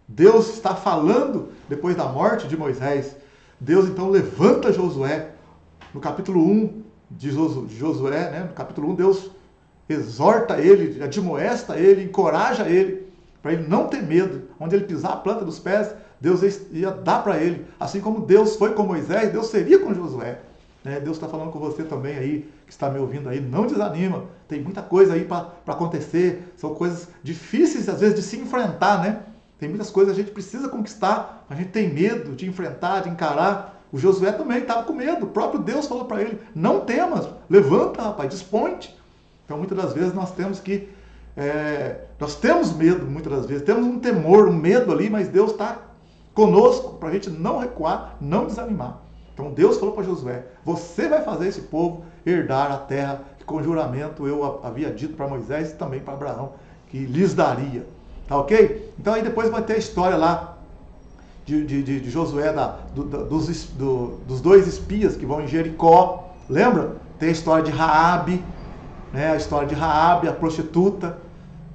Speaker 1: Deus está falando depois da morte de Moisés. Deus então levanta Josué no capítulo 1 de Josué, né? No capítulo 1, Deus exorta ele, admoesta ele, encoraja ele, para ele não ter medo. Onde ele pisar a planta dos pés, Deus ia dar para ele. Assim como Deus foi com Moisés, Deus seria com Josué. Né? Deus está falando com você também aí, que está me ouvindo aí, não desanima. Tem muita coisa aí para acontecer, são coisas difíceis às vezes de se enfrentar, né? Tem muitas coisas que a gente precisa conquistar, a gente tem medo de enfrentar, de encarar. O Josué também estava com medo, o próprio Deus falou para ele, não temas, levanta, rapaz, dispõe-te. Então muitas das vezes nós temos que, nós temos medo muitas das vezes, temos um temor, um medo ali, mas Deus está conosco para a gente não recuar, não desanimar. Então Deus falou para Josué, você vai fazer esse povo herdar a terra que com juramento eu havia dito para Moisés e também para Abraão, que lhes daria. Tá ok? Então aí depois vai ter a história lá de Josué, dos dois espias que vão em Jericó. Lembra? Tem a história de Raabe, né? A história de Raabe, a prostituta.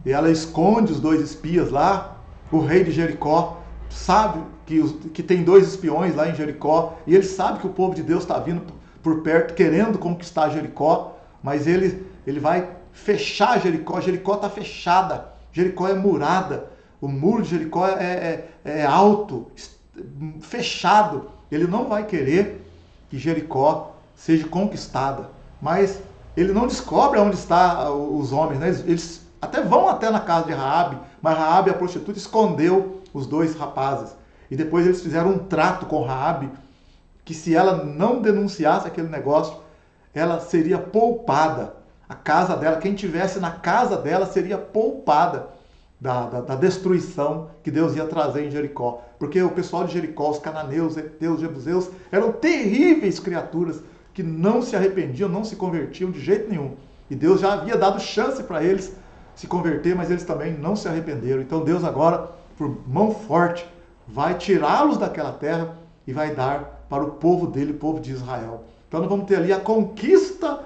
Speaker 1: E ela esconde os dois espias lá. O rei de Jericó sabe que tem dois espiões lá em Jericó. E ele sabe que o povo de Deus está vindo por perto, querendo conquistar Jericó. Mas ele vai fechar Jericó. Jericó está fechada. Jericó é murada. O muro de Jericó é alto, fechado. Ele não vai querer que Jericó seja conquistada. Mas ele não descobre onde estão os homens, né? Eles até vão até na casa de Raabe, mas Raabe, a prostituta, escondeu os dois rapazes. E depois eles fizeram um trato com Raabe, que se ela não denunciasse aquele negócio, ela seria poupada. A casa dela, quem tivesse na casa dela seria poupada da destruição que Deus ia trazer em Jericó. Porque o pessoal de Jericó, os cananeus, heteus, jebuseus, eram terríveis criaturas que não se arrependiam, não se convertiam de jeito nenhum. E Deus já havia dado chance para eles se converter, mas eles também não se arrependeram. Então Deus agora, por mão forte, vai tirá-los daquela terra e vai dar para o povo dele, o povo de Israel. Então nós vamos ter ali a conquista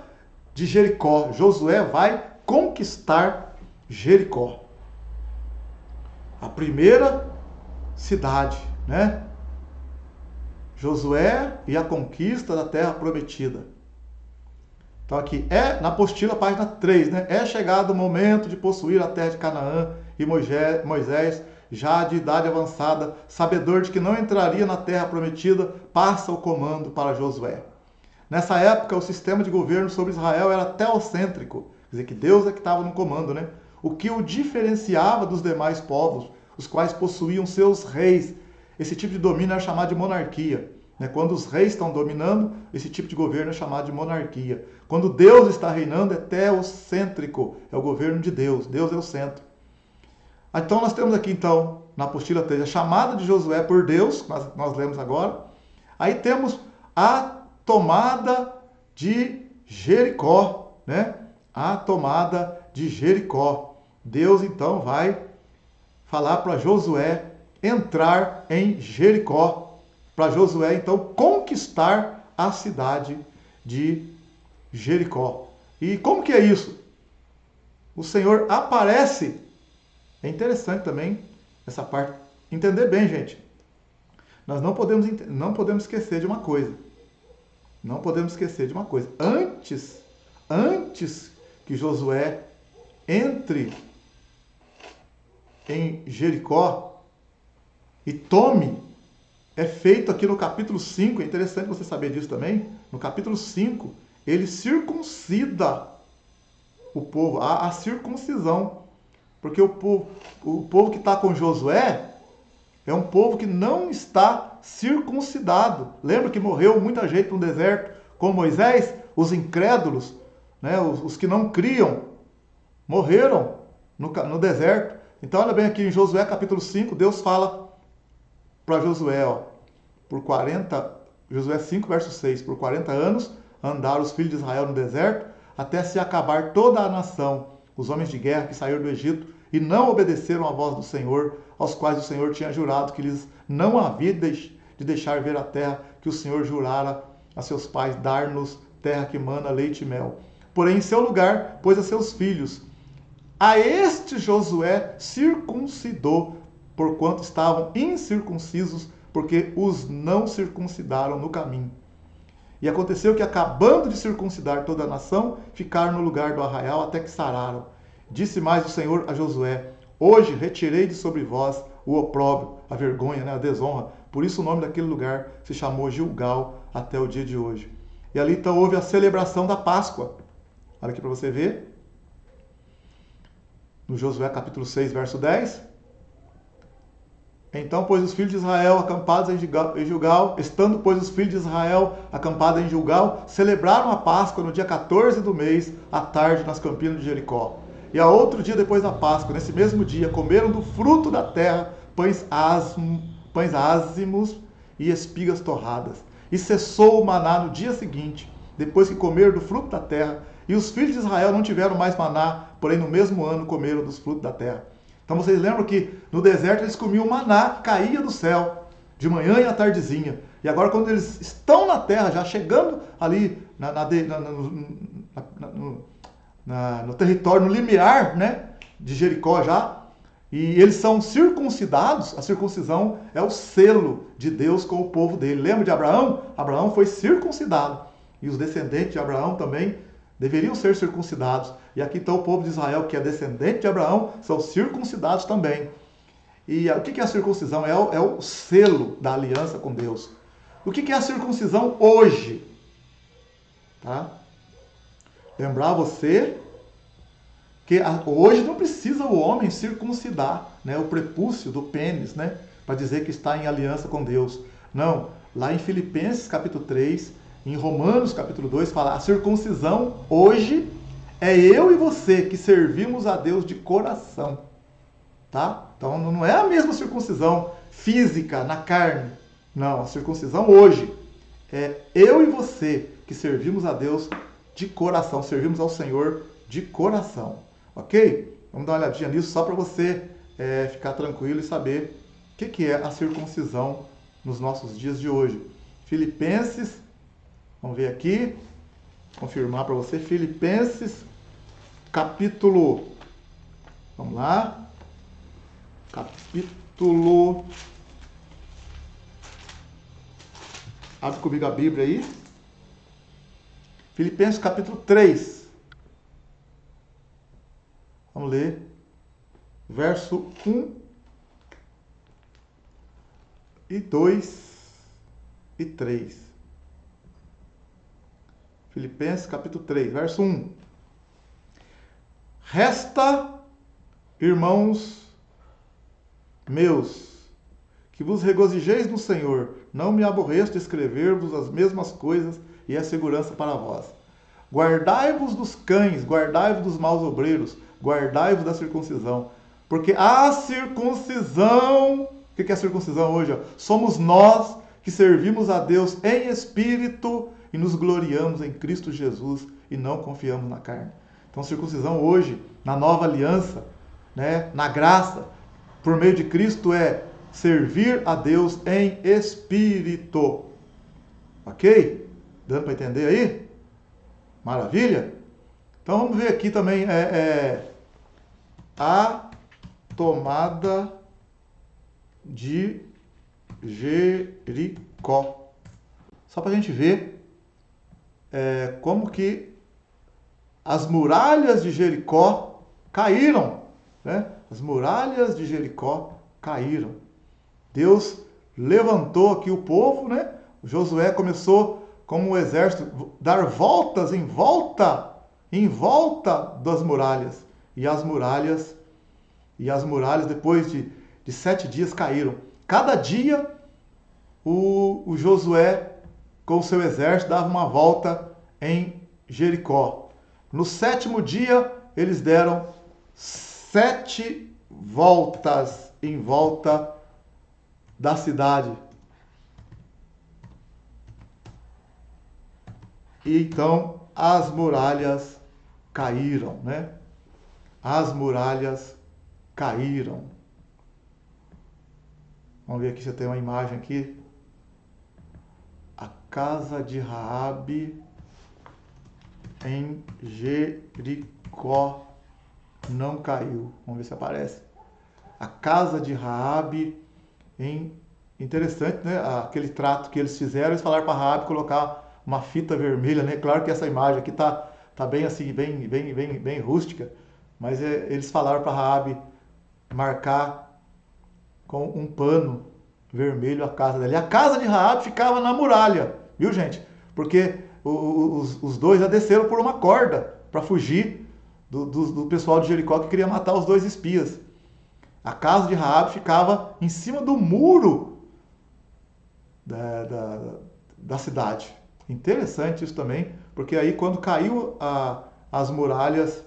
Speaker 1: de Jericó. Josué vai conquistar Jericó. A primeira cidade, né? Josué e a conquista da terra prometida. Então aqui, na apostila, página 3, né? É chegado o momento de possuir a terra de Canaã e Moisés, já de idade avançada, sabedor de que não entraria na terra prometida, passa o comando para Josué. Nessa época, o sistema de governo sobre Israel era teocêntrico, quer dizer que Deus é que estava no comando, né? O que o diferenciava dos demais povos, os quais possuíam seus reis. Esse tipo de domínio era chamado de monarquia. Quando os reis estão dominando, esse tipo de governo é chamado de monarquia. Quando Deus está reinando, é teocêntrico, é o governo de Deus. Deus é o centro. Então nós temos aqui, então, na apostila 3, a chamada de Josué por Deus, que nós lemos agora. Aí temos a tomada de Jericó, né? A tomada de Jericó. Deus, então, vai falar para Josué entrar em Jericó. Para Josué, então, conquistar a cidade de Jericó. E como que é isso? O Senhor aparece. É interessante também essa parte. Entender bem, gente. Nós não podemos esquecer de uma coisa. Não podemos esquecer de uma coisa. Antes que Josué entre em Jericó e tome, é feito aqui no capítulo 5, é interessante você saber disso também, no capítulo 5, ele circuncida o povo, a circuncisão, porque o povo que está com Josué é um povo que não está circuncidado. Lembra que morreu muita gente no deserto com Moisés? Os incrédulos, né, os que não criam, morreram no deserto. Então olha bem aqui em Josué capítulo 5, Deus fala para Josué, Josué 5, verso 6, por 40 anos andaram os filhos de Israel no deserto, até se acabar toda a nação, os homens de guerra que saíram do Egito, e não obedeceram à voz do Senhor, aos quais o Senhor tinha jurado que lhes não havia de deixar ver a terra que o Senhor jurara a seus pais, dar-nos terra que mana leite e mel. Porém, em seu lugar, pôs a seus filhos. A este Josué circuncidou, porquanto estavam incircuncisos, porque os não circuncidaram no caminho. E aconteceu que, acabando de circuncidar toda a nação, ficaram no lugar do arraial até que sararam. Disse mais o Senhor a Josué: hoje retirei de sobre vós o opróbrio, a vergonha, a desonra. Por isso o nome daquele lugar se chamou Gilgal até o dia de hoje. E ali então houve a celebração da Páscoa. Olha aqui para você ver. No Josué capítulo 6, verso 10. Então, pois os filhos de Israel acampados em Gilgal, estando, pois, os filhos de Israel acampados em Gilgal, celebraram a Páscoa no dia 14 do mês, à tarde, nas campinas de Jericó. E a outro dia depois da Páscoa, nesse mesmo dia, comeram do fruto da terra pães ázimos e espigas torradas. E cessou o maná no dia seguinte, depois que comeram do fruto da terra. E os filhos de Israel não tiveram mais maná, porém no mesmo ano comeram dos frutos da terra. Então vocês lembram que no deserto eles comiam maná que caía do céu, de manhã e à tardezinha. E agora quando eles estão na terra, já chegando ali no território, no limiar, né, de Jericó já, e eles são circuncidados. A circuncisão é o selo de Deus com o povo dele. Lembra de Abraão? Abraão foi circuncidado. E os descendentes de Abraão também deveriam ser circuncidados. E aqui está o povo de Israel, que é descendente de Abraão, são circuncidados também. E o que é a circuncisão? É o selo da aliança com Deus. O que é a circuncisão hoje? Tá? Lembrar você que hoje não precisa o homem circuncidar, né, o prepúcio do pênis, né, para dizer que está em aliança com Deus. Não, lá em Filipenses capítulo 3, em Romanos capítulo 2, fala: a circuncisão hoje é eu e você que servimos a Deus de coração. Tá? Então não é a mesma circuncisão física, na carne. Não, a circuncisão hoje é eu e você que servimos a Deus de coração, servimos ao Senhor de coração. Ok? Vamos dar uma olhadinha nisso só para você ficar tranquilo e saber o que é a circuncisão nos nossos dias de hoje. Filipenses, vamos ver aqui, confirmar para você, Filipenses, capítulo, vamos lá, capítulo, abre comigo a Bíblia aí, Filipenses capítulo 3, vamos ler, verso 1 e 2 e 3. Filipenses capítulo 3, verso 1. Resta, irmãos meus, que vos regozijeis no Senhor. Não me aborreço de escrever-vos as mesmas coisas, e é segurança para vós. Guardai-vos dos cães, guardai-vos dos maus obreiros, guardai-vos da circuncisão. Porque a circuncisão, o que é a circuncisão hoje? Somos nós que servimos a Deus em espírito e nos gloriamos em Cristo Jesus e não confiamos na carne. Então, circuncisão hoje, na nova aliança, né, na graça, por meio de Cristo, é servir a Deus em espírito. Ok? Dando para entender aí? Maravilha? Então vamos ver aqui também a tomada de Jericó. Só para a gente ver como que as muralhas de Jericó caíram, né? As muralhas de Jericó caíram. Deus levantou aqui o povo, né? Josué começou como um exército dar voltas em volta das muralhas. E as muralhas depois de 7 dias caíram. Cada dia o Josué com o seu exército dava uma volta em Jericó. No 7º dia eles deram 7 voltas em volta da cidade. E então as muralhas caíram, né? As muralhas caíram. Vamos ver aqui se eu tenho uma imagem aqui. A casa de Raabe em Jericó não caiu. Vamos ver se aparece. A casa de Raabe em... Interessante, né? Aquele trato que eles fizeram, eles falaram para Raabe colocar uma fita vermelha, né? Claro que essa imagem aqui tá bem assim, bem rústica, mas eles falaram para Raabe marcar com um pano vermelho a casa dela. E a casa de Raabe ficava na muralha, viu, gente? Porque os dois já desceram por uma corda para fugir do pessoal de Jericó que queria matar os dois espias. A casa de Raabe ficava em cima do muro da cidade. Interessante isso também, porque aí quando caiu as muralhas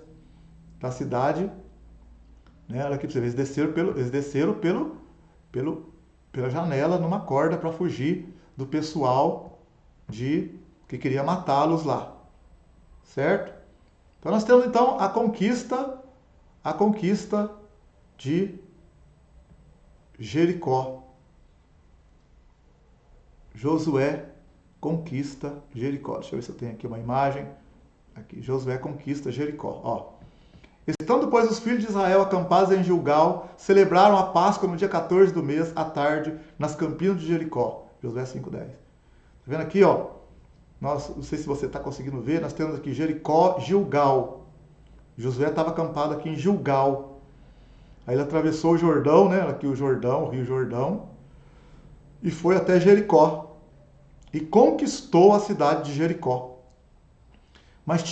Speaker 1: da cidade, né, olha aqui para você ver, eles desceram pela janela numa corda para fugir do pessoal que queria matá-los lá. Certo? Então nós temos então a conquista de Jericó. Josué conquista Jericó. Deixa eu ver se eu tenho aqui uma imagem. Aqui, Josué conquista Jericó. Ó. Estando, pois, os filhos de Israel acampados em Gilgal, celebraram a Páscoa no dia 14 do mês, à tarde, nas campinas de Jericó. Josué 5:10. Tá vendo aqui, ó? Não sei se você está conseguindo ver, nós temos aqui Jericó, Gilgal. Josué estava acampado aqui em Gilgal. Aí ele atravessou o Jordão, né? Aqui o Jordão, o Rio Jordão, e foi até Jericó. E conquistou a cidade de Jericó. Mas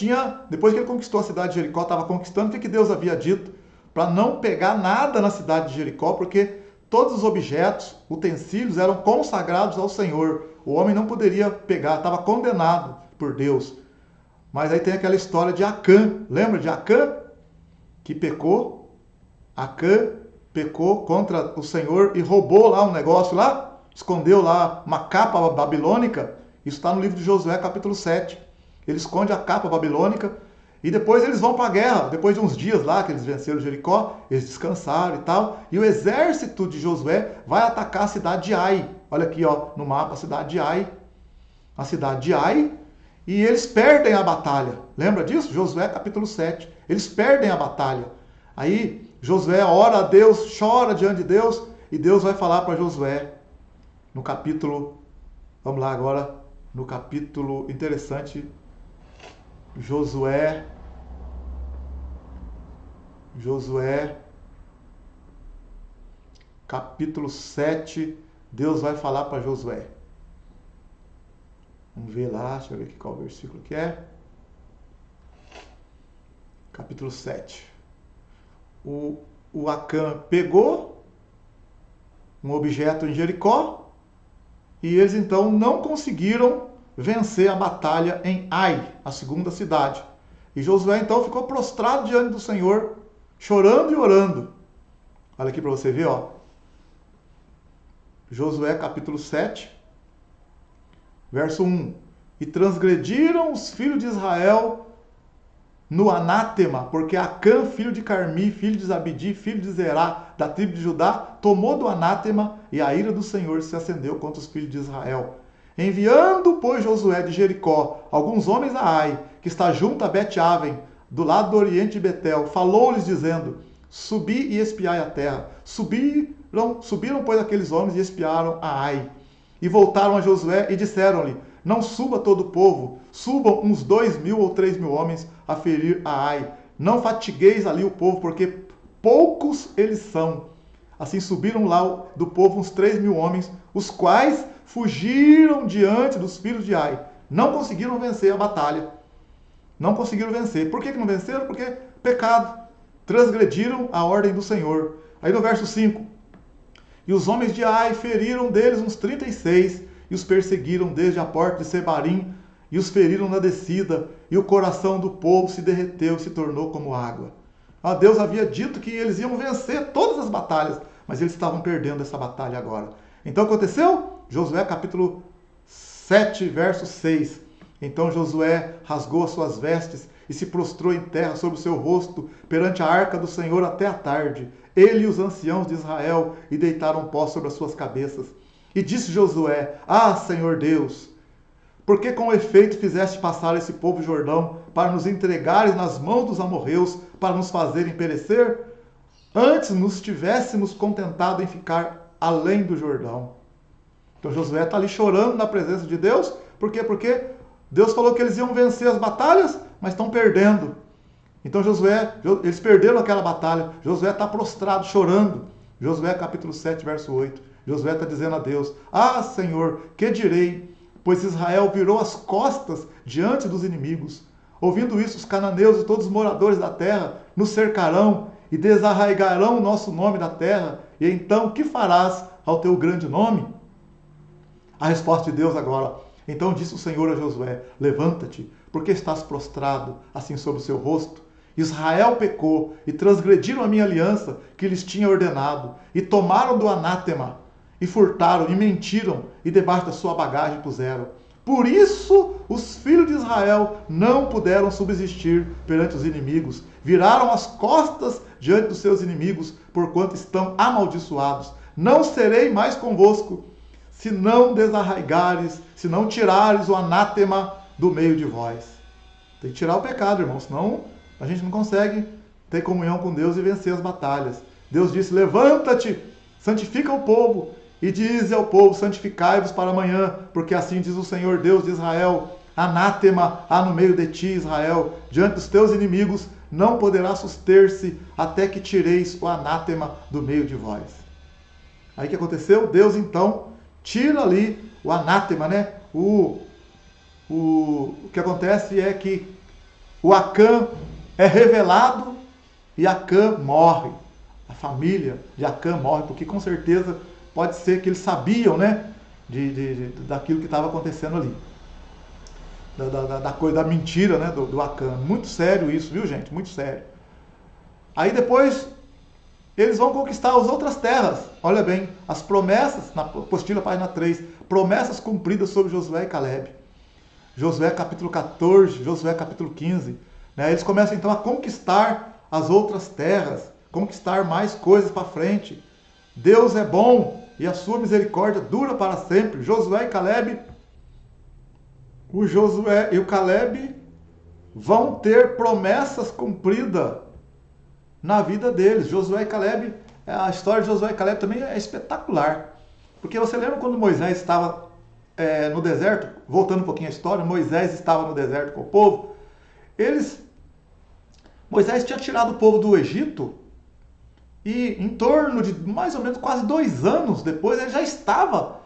Speaker 1: depois que ele conquistou a cidade de Jericó, estava conquistando, o que Deus havia dito? Para não pegar nada na cidade de Jericó, porque todos os objetos, utensílios, eram consagrados ao Senhor. O homem não poderia pegar, estava condenado por Deus. Mas aí tem aquela história de Acã. Lembra de Acã? Que pecou. Acã pecou contra o Senhor e roubou lá um negócio lá. Escondeu lá uma capa babilônica. Isso está no livro de Josué, capítulo 7. Ele esconde a capa babilônica e depois eles vão para a guerra. Depois de uns dias lá que eles venceram Jericó, eles descansaram e tal. E o exército de Josué vai atacar a cidade de Ai. Olha aqui, ó, no mapa, a cidade de Ai. A cidade de Ai. E eles perdem a batalha. Lembra disso? Josué capítulo 7. Eles perdem a batalha. Aí Josué ora a Deus, chora diante de Deus. E Deus vai falar para Josué no capítulo... Vamos lá agora, no capítulo interessante... Josué, capítulo 7, Deus vai falar para Josué. Vamos ver lá, deixa eu ver aqui qual versículo que é. Capítulo 7. O Acã pegou um objeto em Jericó e eles então não conseguiram vencer a batalha em Ai, a segunda cidade. E Josué então ficou prostrado diante do Senhor, chorando e orando. Olha aqui para você ver, ó. Josué capítulo 7, verso 1. E transgrediram os filhos de Israel no anátema, porque Acã, filho de Carmi, filho de Zabdi, filho de Zerá, da tribo de Judá, tomou do anátema, e a ira do Senhor se acendeu contra os filhos de Israel. Enviando, pois, Josué de Jericó alguns homens a Ai, que está junto a Bet-Aven, do lado do oriente de Betel, falou-lhes dizendo: subi e espiai a terra. Subiram, pois, aqueles homens e espiaram a Ai. E voltaram a Josué e disseram-lhe: não suba todo o povo, subam uns 2.000 ou 3.000 homens a ferir a Ai. Não fatigueis ali o povo, porque poucos eles são. Assim subiram lá do povo uns 3.000 homens, os quais fugiram diante dos filhos de Ai. Não conseguiram vencer a batalha. Não conseguiram vencer. Por que não venceram? Porque pecado. Transgrediram a ordem do Senhor. Aí no verso 5. E os homens de Ai feriram deles uns 36, e os perseguiram desde a porta de Sebarim, e os feriram na descida, e o coração do povo se derreteu e se tornou como água. Deus havia dito que eles iam vencer todas as batalhas, mas eles estavam perdendo essa batalha agora. Então aconteceu? Josué capítulo 7, verso 6. Então Josué rasgou as suas vestes e se prostrou em terra sobre o seu rosto perante a arca do Senhor até a tarde. Ele e os anciãos de Israel, e deitaram pó sobre as suas cabeças. E disse Josué: Senhor Deus, por que com efeito fizeste passar esse povo Jordão para nos entregares nas mãos dos amorreus, para nos fazerem perecer? Antes nos tivéssemos contentado em ficar além do Jordão. Então Josué está ali chorando na presença de Deus. Por quê? Porque Deus falou que eles iam vencer as batalhas, mas estão perdendo. Então eles perderam aquela batalha. Josué está prostrado, chorando. Josué capítulo 7, verso 8. Josué está dizendo a Deus: Ah, Senhor, que direi? Pois Israel virou as costas diante dos inimigos. Ouvindo isso, os cananeus e todos os moradores da terra nos cercarão e desarraigarão o nosso nome da terra. E então, que farás ao teu grande nome? A resposta de Deus agora: Então disse o Senhor a Josué: Levanta-te, porque estás prostrado assim sobre o seu rosto? Israel pecou e transgrediram a minha aliança que lhes tinha ordenado, e tomaram do anátema, e furtaram, e mentiram, e debaixo da sua bagagem puseram. Por isso os filhos de Israel não puderam subsistir perante os inimigos, viraram as costas diante dos seus inimigos, porquanto estão amaldiçoados. Não serei mais convosco, se não desarraigares, se não tirares o anátema do meio de vós. Tem que tirar o pecado, irmão, senão a gente não consegue ter comunhão com Deus e vencer as batalhas. Deus disse: Levanta-te, santifica o povo, e dize ao povo: Santificai-vos para amanhã, porque assim diz o Senhor Deus de Israel: Anátema há no meio de ti, Israel, diante dos teus inimigos não poderá suster-se até que tireis o anátema do meio de vós. Aí o que aconteceu? Deus então tira ali o anátema, né? O que acontece é que o Acã é revelado e Acã morre. A família de Acã morre, porque com certeza pode ser que eles sabiam, né, daquilo que estava acontecendo ali. Da coisa, da mentira, né, do Acã. Muito sério isso, viu, gente? Muito sério. Aí depois eles vão conquistar as outras terras. Olha bem, as promessas, na apostila, página 3, promessas cumpridas sobre Josué e Caleb. Josué capítulo 14, Josué capítulo 15. Né? Eles começam então a conquistar as outras terras, conquistar mais coisas para frente. Deus é bom e a sua misericórdia dura para sempre. Josué e Caleb, o Josué e o Caleb vão ter promessas cumpridas na vida deles. Josué e Caleb, a história de Josué e Caleb também é espetacular. Porque você lembra quando Moisés estava no deserto? Voltando um pouquinho à história, Moisés estava no deserto com o povo. Moisés tinha tirado o povo do Egito e em torno de mais ou menos quase 2 anos depois ele já estava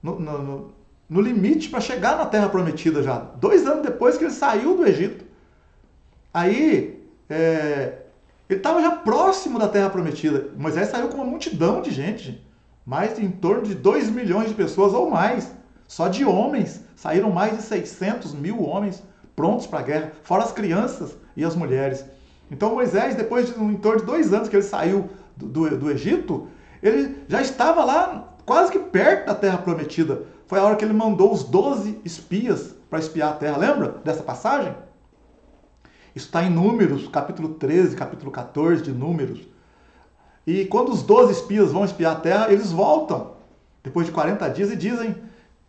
Speaker 1: no limite para chegar na Terra Prometida já. 2 anos depois que ele saiu do Egito. Aí ele estava já próximo da Terra Prometida. Moisés saiu com uma multidão de gente, mais em torno de 2 milhões de pessoas ou mais. Só de homens, saíram mais de 600 mil homens prontos para a guerra, fora as crianças e as mulheres. Então Moisés, depois de em torno de 2 anos que ele saiu do Egito, ele já estava lá quase que perto da Terra Prometida. Foi a hora que ele mandou os 12 espias para espiar a terra. Lembra dessa passagem? Isso está em Números, capítulo 13, capítulo 14 de Números. E quando os 12 espias vão espiar a terra, eles voltam depois de 40 dias e dizem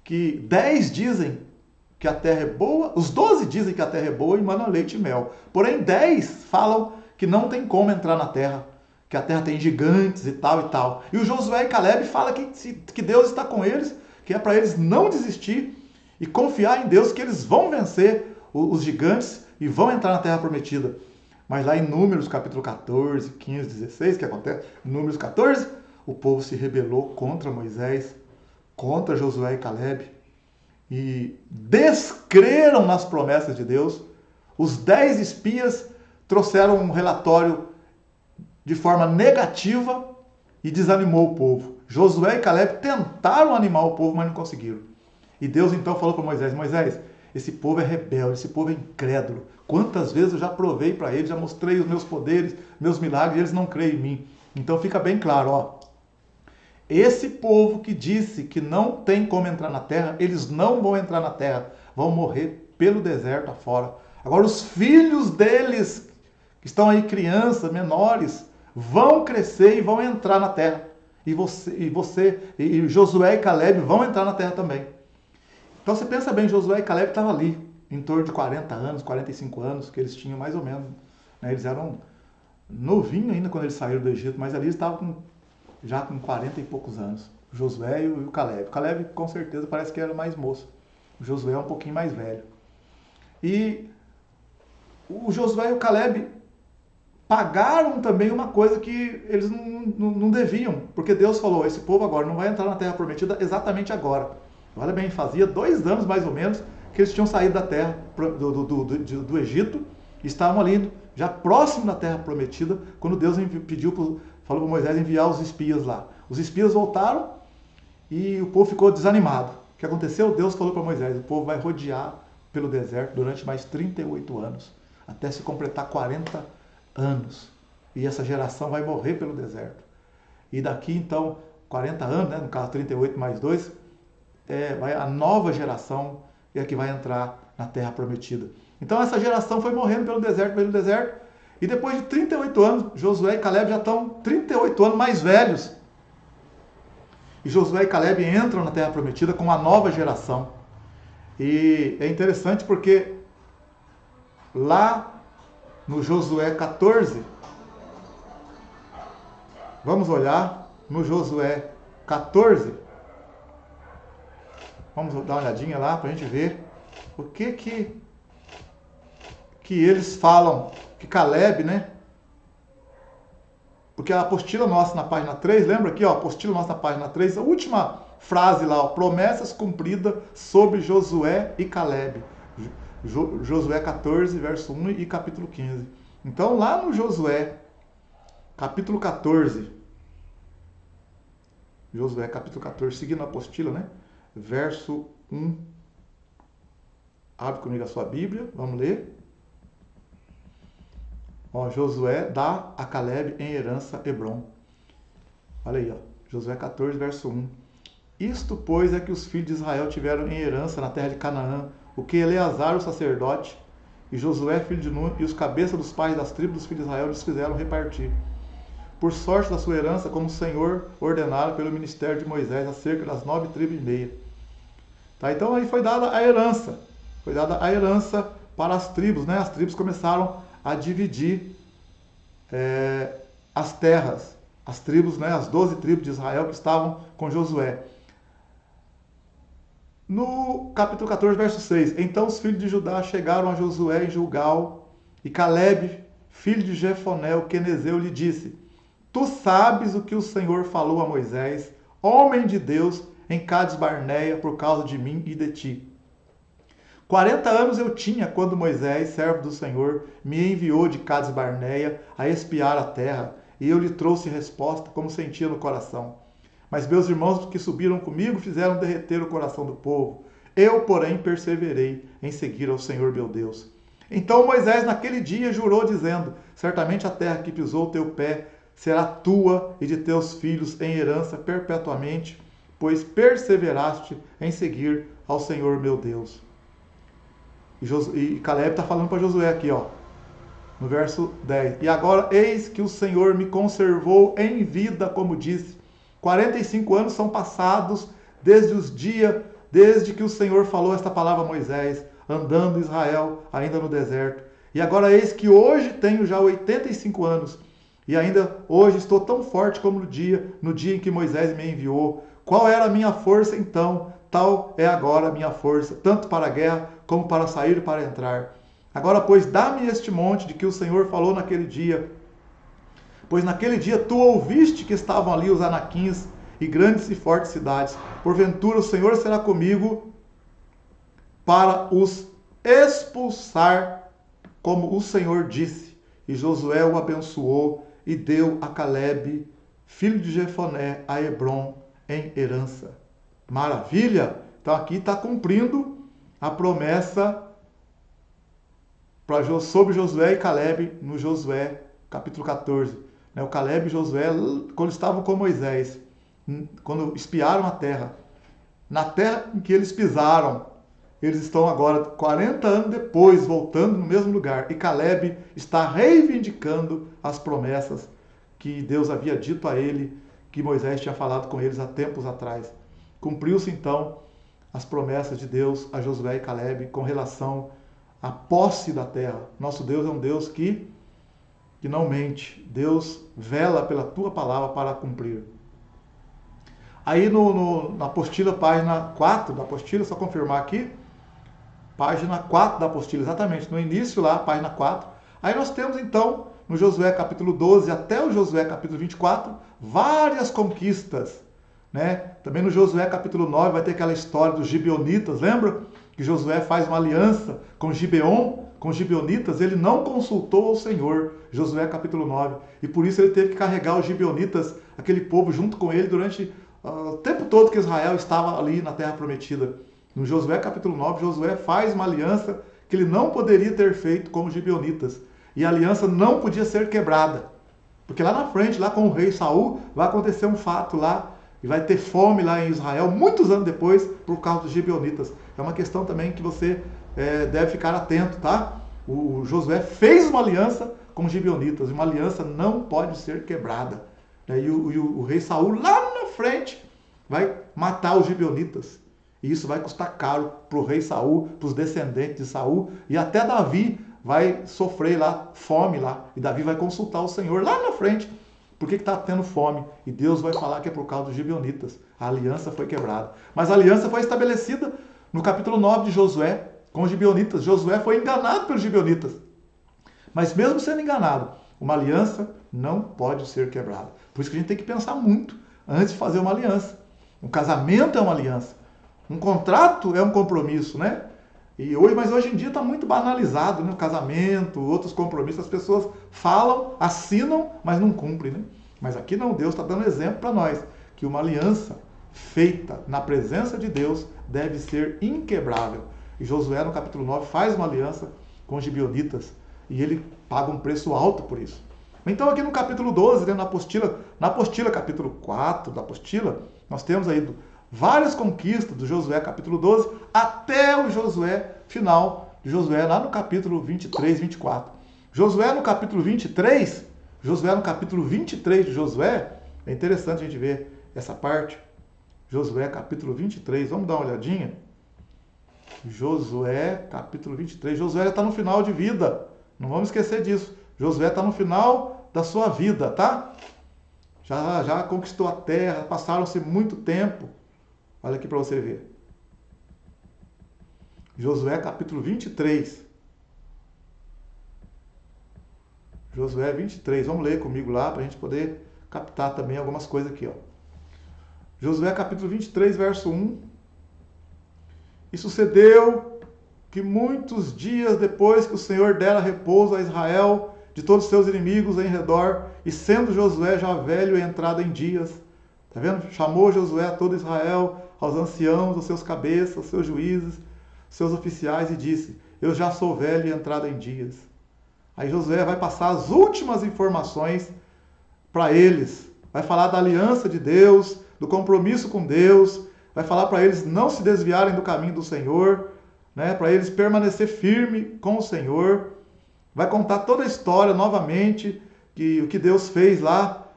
Speaker 1: que 10 dizem que a terra é boa, os 12 dizem que a terra é boa e mana leite e mel. Porém, 10 falam que não tem como entrar na terra, que a terra tem gigantes e tal e tal. E o Josué e Caleb falam que Deus está com eles, que é para eles não desistir e confiar em Deus, que eles vão vencer os gigantes e vão entrar na terra prometida. Mas lá em Números, capítulo 14, 15, 16, o que acontece? Em Números 14, o povo se rebelou contra Moisés, contra Josué e Caleb, e descreram nas promessas de Deus. Os 10 espias trouxeram um relatório de forma negativa e desanimou o povo. Josué e Caleb tentaram animar o povo, mas não conseguiram. E Deus então falou para Moisés: Moisés, esse povo é rebelde, esse povo é incrédulo. Quantas vezes eu já provei para eles, já mostrei os meus poderes, meus milagres, e eles não creem em mim. Então fica bem claro, ó. Esse povo que disse que não tem como entrar na terra, eles não vão entrar na terra, vão morrer pelo deserto afora. Agora os filhos deles, que estão aí crianças, menores, vão crescer e vão entrar na terra. E Josué e Caleb vão entrar na terra também. Então você pensa bem, Josué e Caleb estavam ali, em torno de 40 anos, 45 anos, que eles tinham mais ou menos. Né? Eles eram novinhos ainda quando eles saíram do Egito, mas ali eles estavam já com 40 e poucos anos. Josué e o Caleb. O Caleb, com certeza, parece que era mais moço. O Josué é um pouquinho mais velho. E o Josué e o Caleb pagaram também uma coisa que eles não deviam, porque Deus falou, esse povo agora não vai entrar na terra prometida exatamente agora. Olha bem, fazia 2 anos mais ou menos que eles tinham saído da terra do Egito, e estavam ali já próximo da terra prometida, quando Deus falou para Moisés enviar os espias lá. Os espias voltaram e o povo ficou desanimado. O que aconteceu? Deus falou para Moisés, o povo vai rodear pelo deserto durante mais 38 anos, até se completar 40 anos. E essa geração vai morrer pelo deserto. E daqui então, 40 anos, né, no caso 38 mais 2, a nova geração é que vai entrar na terra prometida. Então essa geração foi morrendo pelo deserto, e depois de 38 anos, Josué e Caleb já estão 38 anos mais velhos. E Josué e Caleb entram na terra prometida com uma nova geração. E é interessante porque lá no Josué 14, vamos olhar no Josué 14, vamos dar uma olhadinha lá para a gente ver o que eles falam, que Caleb, né? Porque a apostila nossa na página 3, lembra aqui, ó, a apostila nossa na página 3, a última frase lá, ó, promessas cumpridas sobre Josué e Caleb. Josué 14, verso 1 e capítulo 15. Então, lá no Josué, capítulo 14, Josué capítulo 14, seguindo a apostila, né? Verso 1. Abre comigo a sua Bíblia, vamos ler. Ó, Josué dá a Caleb em herança Hebrom. Olha aí, ó, Josué 14, verso 1. Isto, pois, é que os filhos de Israel tiveram em herança na terra de Canaã, o que Eleazar, o sacerdote, e Josué, filho de Nun, e os cabeças dos pais das tribos dos filhos de Israel lhes fizeram repartir. Por sorte da sua herança, como o Senhor ordenara pelo ministério de Moisés, acerca das 9 tribos e meia. Tá, então aí foi dada a herança. Foi dada a herança para as tribos, né? As tribos começaram a dividir as terras. As tribos, né? As 12 tribos de Israel que estavam com Josué. No capítulo 14, verso 6. Então os filhos de Judá chegaram a Josué em Gilgal, e Caleb, filho de Jefoné, o quenezeu, lhe disse: Tu sabes o que o Senhor falou a Moisés, homem de Deus, em Cades Barneia, por causa de mim e de ti. 40 anos eu tinha quando Moisés, servo do Senhor, me enviou de Cades Barneia a espiar a terra, e eu lhe trouxe resposta, como sentia no coração. Mas meus irmãos que subiram comigo fizeram derreter o coração do povo. Eu, porém, perseverei em seguir ao Senhor meu Deus. Então Moisés naquele dia jurou, dizendo: Certamente a terra que pisou o teu pé será tua e de teus filhos em herança perpetuamente, pois perseveraste em seguir ao Senhor meu Deus. E Caleb está falando para Josué aqui, ó, no verso 10. E agora, eis que o Senhor me conservou em vida, como disse. 45 anos são passados desde que o Senhor falou esta palavra a Moisés, andando Israel ainda no deserto. E agora eis que hoje tenho já 85 anos, e ainda hoje estou tão forte como no dia em que Moisés me enviou. Qual era a minha força então? Tal é agora a minha força, tanto para a guerra como para sair e para entrar. Agora, pois, dá-me este monte de que o Senhor falou naquele dia. Pois naquele dia tu ouviste que estavam ali os anaquins e grandes e fortes cidades. Porventura o Senhor será comigo para os expulsar, como o Senhor disse. E Josué o abençoou e deu a Caleb, filho de Jefoné, a Hebrom em herança. Maravilha! Então aqui está cumprindo a promessa sobre Josué e Caleb no Josué capítulo 14. O Caleb e Josué, quando estavam com Moisés, quando espiaram a terra, na terra em que eles pisaram, eles estão agora 40 anos depois voltando no mesmo lugar, e Caleb está reivindicando as promessas que Deus havia dito a ele, que Moisés tinha falado com eles há tempos atrás. Cumpriu-se então as promessas de Deus a Josué e Caleb com relação à posse da terra. Nosso Deus é um Deus que não mente. Deus vela pela tua palavra para cumprir. Aí na apostila, página 4 da apostila, só confirmar aqui, Página 4 da apostila, exatamente, no início lá, página 4. Aí nós temos então, no Josué capítulo 12 até o Josué capítulo 24, várias conquistas, né? Também no Josué capítulo 9 vai ter aquela história dos gibeonitas, lembra? Que Josué faz uma aliança com Gibeon, com os gibeonitas, ele não consultou ao Senhor, Josué capítulo 9, e por isso ele teve que carregar os gibeonitas, aquele povo, junto com ele durante o tempo todo que Israel estava ali na Terra Prometida. No Josué capítulo 9, Josué faz uma aliança que ele não poderia ter feito com os gibeonitas. E a aliança não podia ser quebrada. Porque lá na frente, lá com o rei Saul, vai acontecer um fato lá, e vai ter fome lá em Israel, muitos anos depois, por causa dos gibeonitas. É uma questão também que você deve ficar atento, tá? O Josué fez uma aliança com os gibeonitas, e uma aliança não pode ser quebrada. E o rei Saul, lá na frente, vai matar os gibeonitas. E isso vai custar caro para o rei Saul, para os descendentes de Saul, e até Davi vai sofrer lá, fome lá, e Davi vai consultar o Senhor lá na frente. Por que está tendo fome? E Deus vai falar que é por causa dos gibeonitas. A aliança foi quebrada. Mas a aliança foi estabelecida no capítulo 9 de Josué, com os gibeonitas. Josué foi enganado pelos gibeonitas. Mas mesmo sendo enganado, uma aliança não pode ser quebrada. Por isso que a gente tem que pensar muito antes de fazer uma aliança. Um casamento é uma aliança. Um contrato é um compromisso, né? Mas hoje em dia está muito banalizado, né? O casamento, outros compromissos, as pessoas falam, assinam, mas não cumprem, né? Mas aqui não, Deus está dando exemplo para nós, que uma aliança feita na presença de Deus deve ser inquebrável. E Josué, no capítulo 9, faz uma aliança com os gibeonitas, e ele paga um preço alto por isso. Então aqui no capítulo 12, né, na apostila capítulo 4 da apostila, nós temos aí várias conquistas do Josué capítulo 12 até o Josué final de Josué, lá no capítulo 23, 24. Josué no capítulo 23 de Josué, é interessante a gente ver essa parte. Josué capítulo 23, vamos dar uma olhadinha. Josué capítulo 23, Josué já está no final de vida, não vamos esquecer disso. Josué está no final da sua vida, tá? Já conquistou a terra, passaram-se muito tempo. Olha aqui para você ver. Josué capítulo 23. Josué 23. Vamos ler comigo lá para a gente poder captar também algumas coisas aqui, ó. Josué capítulo 23, verso 1. E sucedeu que muitos dias depois que o Senhor dera repouso a Israel de todos os seus inimigos em redor, e sendo Josué já velho e entrado em dias, tá vendo? Chamou Josué a todo Israel, aos anciãos, aos seus cabeças, aos seus juízes, seus oficiais, e disse: eu já sou velho e entrado em dias. Aí Josué vai passar as últimas informações para eles. Vai falar da aliança de Deus, do compromisso com Deus, vai falar para eles não se desviarem do caminho do Senhor, né? Para eles permanecer firme com o Senhor. Vai contar toda a história novamente, o que Deus fez lá,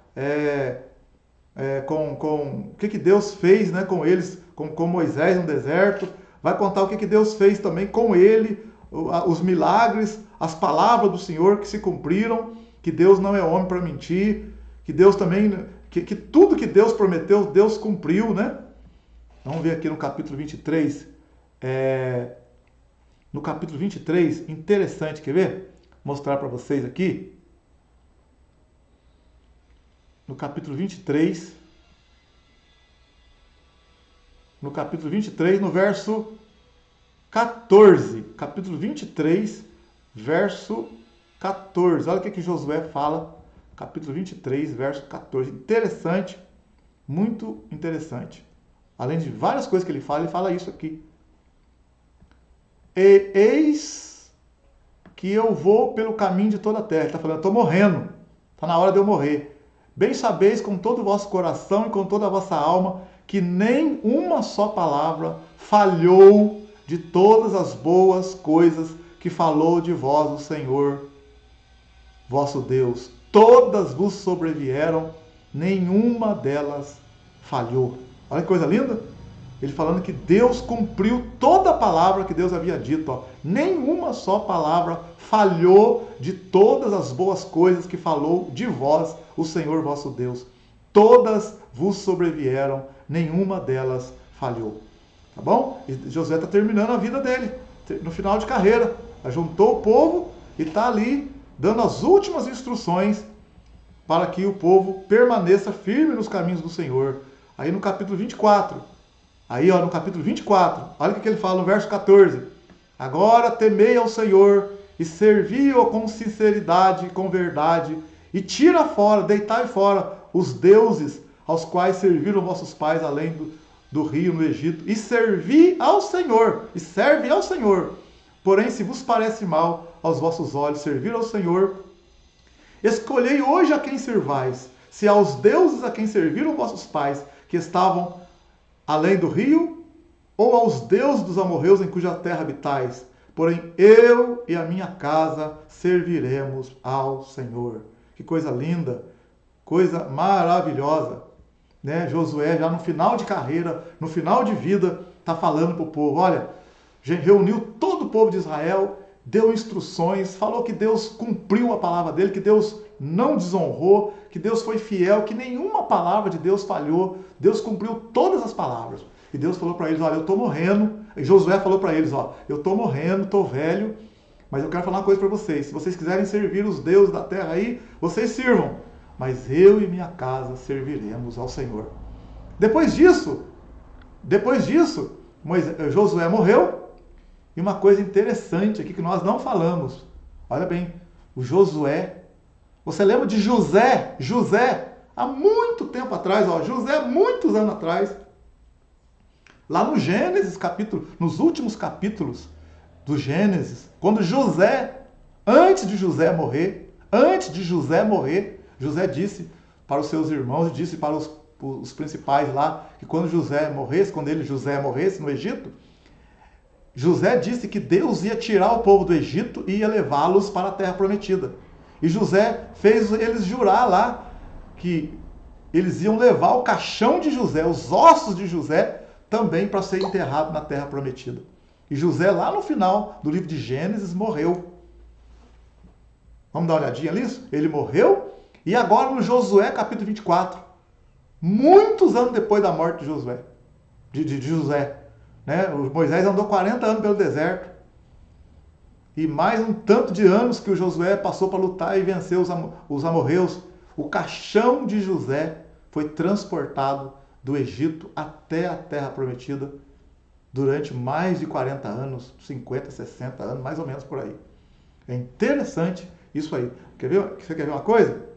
Speaker 1: o que Deus fez, né, com eles, com Moisés no deserto. Vai contar o que Deus fez também com ele, os milagres, as palavras do Senhor que se cumpriram, que Deus não é homem para mentir, que Deus também, que tudo que Deus prometeu, Deus cumpriu, né? Vamos ver aqui no capítulo 23. No capítulo 23, interessante, quer ver? Mostrar para vocês aqui. No capítulo 23, no verso 14. Capítulo 23, verso 14. Olha o que Josué fala. Capítulo 23, verso 14. Interessante, muito interessante. Além de várias coisas que ele fala isso aqui. E eis que eu vou pelo caminho de toda a terra. Ele está falando, estou morrendo. Está na hora de eu morrer. Bem sabeis com todo o vosso coração e com toda a vossa alma que nem uma só palavra falhou de todas as boas coisas que falou de vós o Senhor, vosso Deus. Todas vos sobrevieram, nenhuma delas falhou. Olha que coisa linda. Ele falando que Deus cumpriu toda a palavra que Deus havia dito. Ó. Nenhuma só palavra falhou de todas as boas coisas que falou de vós, o Senhor vosso Deus. Todas vos sobrevieram, nenhuma delas falhou. Tá bom? E Josué está terminando a vida dele. no final de carreira. Juntou o povo e está ali dando as últimas instruções para que o povo permaneça firme nos caminhos do Senhor. Aí no capítulo 24, no capítulo 24, olha o que ele fala no verso 14. Agora temei ao Senhor e servi-o com sinceridade e com verdade, e tira fora, deitai fora os deuses aos quais serviram vossos pais além do rio no Egito, e serve ao Senhor. Porém, se vos parece mal aos vossos olhos servir ao Senhor, escolhei hoje a quem servais, se aos deuses a quem serviram vossos pais, que estavam além do rio, ou aos deuses dos amorreus em cuja terra habitais. Porém, eu e a minha casa serviremos ao Senhor. Que coisa linda, coisa maravilhosa. Né? Josué, já no final de carreira, no final de vida, está falando para o povo, olha, reuniu todo o povo de Israel, deu instruções, falou que Deus cumpriu a palavra dele, que Deus não desonrou, que Deus foi fiel, que nenhuma palavra de Deus falhou, Deus cumpriu todas as palavras. E Deus falou para eles, olha, eu estou morrendo. E Josué falou para eles, eu estou morrendo, estou velho, mas eu quero falar uma coisa para vocês. Se vocês quiserem servir os deuses da terra aí, vocês sirvam. Mas eu e minha casa serviremos ao Senhor. Depois disso, Josué morreu. E uma coisa interessante aqui que nós não falamos. Olha bem, o Josué. Você lembra de José? José, há muito tempo atrás, José, muitos anos atrás. Lá no Gênesis, nos últimos capítulos do Gênesis, quando antes de José morrer, José disse para os seus irmãos, disse para os principais lá, que quando José morresse no Egito, José disse que Deus ia tirar o povo do Egito e ia levá-los para a terra prometida. E José fez eles jurar lá que eles iam levar o caixão de José, os ossos de José, também para ser enterrado na terra prometida. E José, lá no final do livro de Gênesis, morreu. Vamos dar uma olhadinha nisso? Ele morreu. E agora no Josué, capítulo 24, muitos anos depois da morte de Josué, de José, né? Moisés andou 40 anos pelo deserto. E mais um tanto de anos que o Josué passou para lutar e vencer os amorreus. O caixão de José foi transportado do Egito até a terra prometida durante mais de 40 anos, 50, 60 anos, mais ou menos por aí. É interessante isso aí. Você quer ver uma coisa?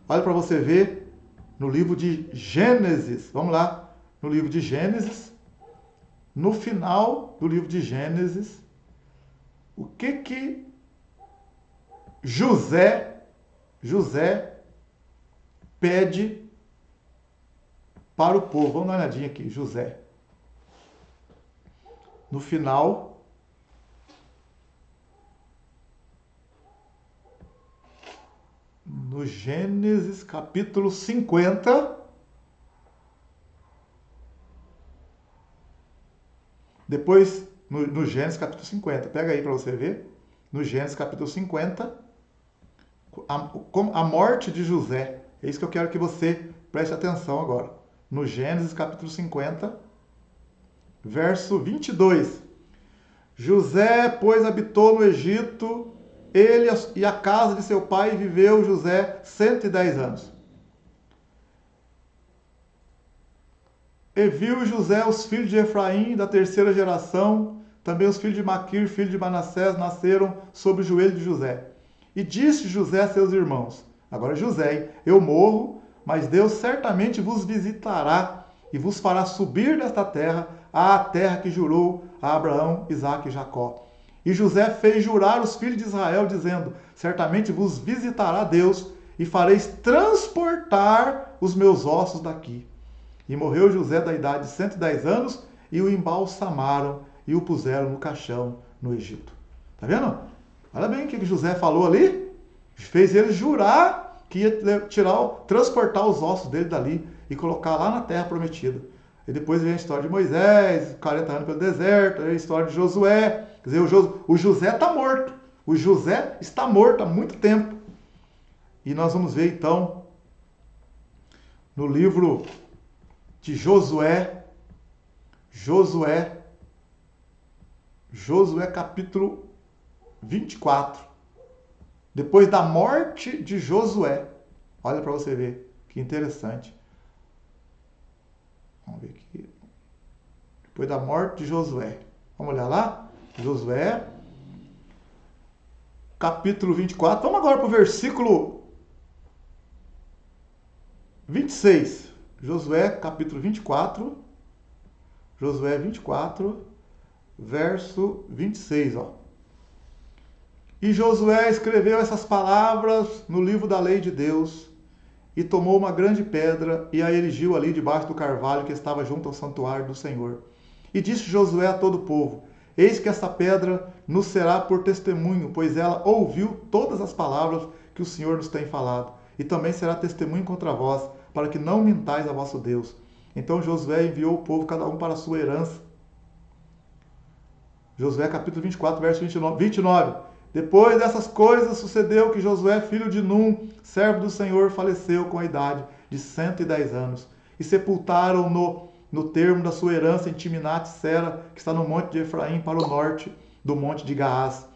Speaker 1: Olha para você ver no livro de Gênesis. Vamos lá. No livro de Gênesis. No final do livro de Gênesis, o que José pede para o povo? Vamos dar uma olhadinha aqui. José. No final, no Gênesis capítulo 50, depois no Gênesis capítulo 50, pega aí para você ver, no Gênesis capítulo 50, a morte de José. É isso que eu quero que você preste atenção agora. No Gênesis capítulo 50, verso 22. José, pois, habitou no Egito, ele e a casa de seu pai, e viveu José 110 anos. E viu José os filhos de Efraim, da terceira geração, também os filhos de Maquir, filho de Manassés, nasceram sobre o joelho de José. E disse José a seus irmãos, agora José, eu morro, mas Deus certamente vos visitará e vos fará subir desta terra à terra que jurou a Abraão, Isaque e Jacó. E José fez jurar os filhos de Israel, dizendo, certamente vos visitará Deus e fareis transportar os meus ossos daqui. E morreu José da idade de 110 anos e o embalsamaram e o puseram no caixão no Egito. Tá vendo? Olha bem o que José falou ali. Fez ele jurar que ia transportar os ossos dele dali e colocar lá na terra prometida. E depois vem a história de Moisés, 40 anos pelo deserto, a história de Josué. Quer dizer, o José está morto. O José está morto há muito tempo. E nós vamos ver então no livro de Josué Josué capítulo 24. Depois da morte de Josué. Olha para você ver, que interessante. Vamos ver aqui. Depois da morte de Josué. Vamos olhar lá? Josué, capítulo 24. Vamos agora para o versículo 26. Josué, capítulo 24. Josué 24, verso 26. Ó. E Josué escreveu essas palavras no livro da lei de Deus e tomou uma grande pedra e a erigiu ali debaixo do carvalho que estava junto ao santuário do Senhor. E disse Josué a todo o povo: Eis que essa pedra nos será por testemunho, pois ela ouviu todas as palavras que o Senhor nos tem falado. E também será testemunho contra vós, para que não mintais a vosso Deus. Então Josué enviou o povo, cada um para a sua herança. Josué capítulo 24, verso 29. Depois dessas coisas sucedeu que Josué, filho de Num, servo do Senhor, faleceu com a idade de 110 anos. E sepultaram-no no termo da sua herança em Timnat-Sera, que está no monte de Efraim, para o norte do monte de Gaás.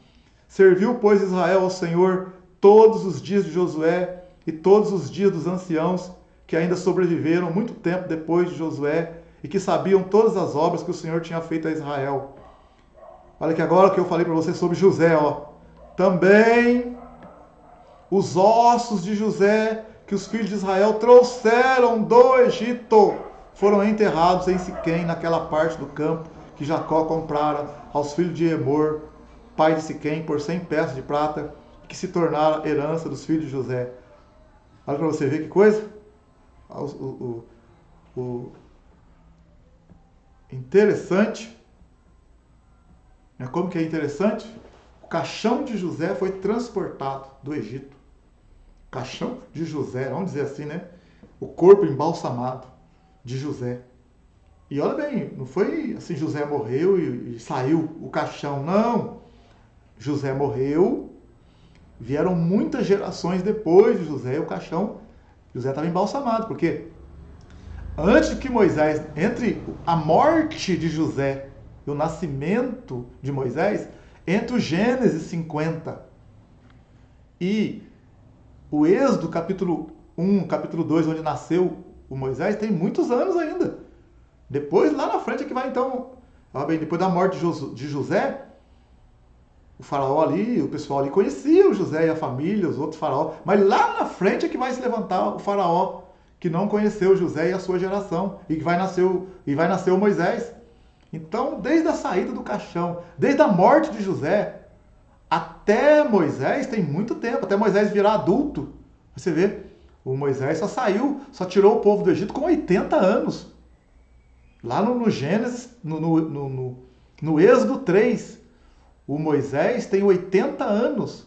Speaker 1: Serviu, pois, Israel ao Senhor todos os dias de Josué e todos os dias dos anciãos que ainda sobreviveram muito tempo depois de Josué e que sabiam todas as obras que o Senhor tinha feito a Israel. Olha que agora que eu falei para você sobre José, ó. Também os ossos de José que os filhos de Israel trouxeram do Egito foram enterrados em Siquém, naquela parte do campo que Jacó comprara aos filhos de Emor, pai de Siquém, por 100 peças de prata, que se tornara herança dos filhos de José. Olha para você ver que coisa. Interessante. Como que é interessante? O caixão de José foi transportado do Egito. Caixão de José, vamos dizer assim, né? O corpo embalsamado de José. E olha bem, não foi assim, José morreu e saiu o caixão, não. José morreu, vieram muitas gerações depois de José e o caixão, José estava embalsamado, porque antes de que Moisés, entre a morte de José e o nascimento de Moisés, entre o Gênesis 50 e o Êxodo capítulo 1, capítulo 2, onde nasceu o Moisés, tem muitos anos ainda. Depois, lá na frente é que vai então, depois da morte de José, o faraó ali, o pessoal ali conhecia o José e a família, os outros faraós, mas lá na frente é que vai se levantar o faraó que não conheceu José e a sua geração, e que vai nascer o Moisés. Então, desde a saída do caixão, desde a morte de José, até Moisés tem muito tempo, até Moisés virar adulto. Você vê, o Moisés só tirou o povo do Egito com 80 anos. Lá no Gênesis, no Êxodo 3, o Moisés tem 80 anos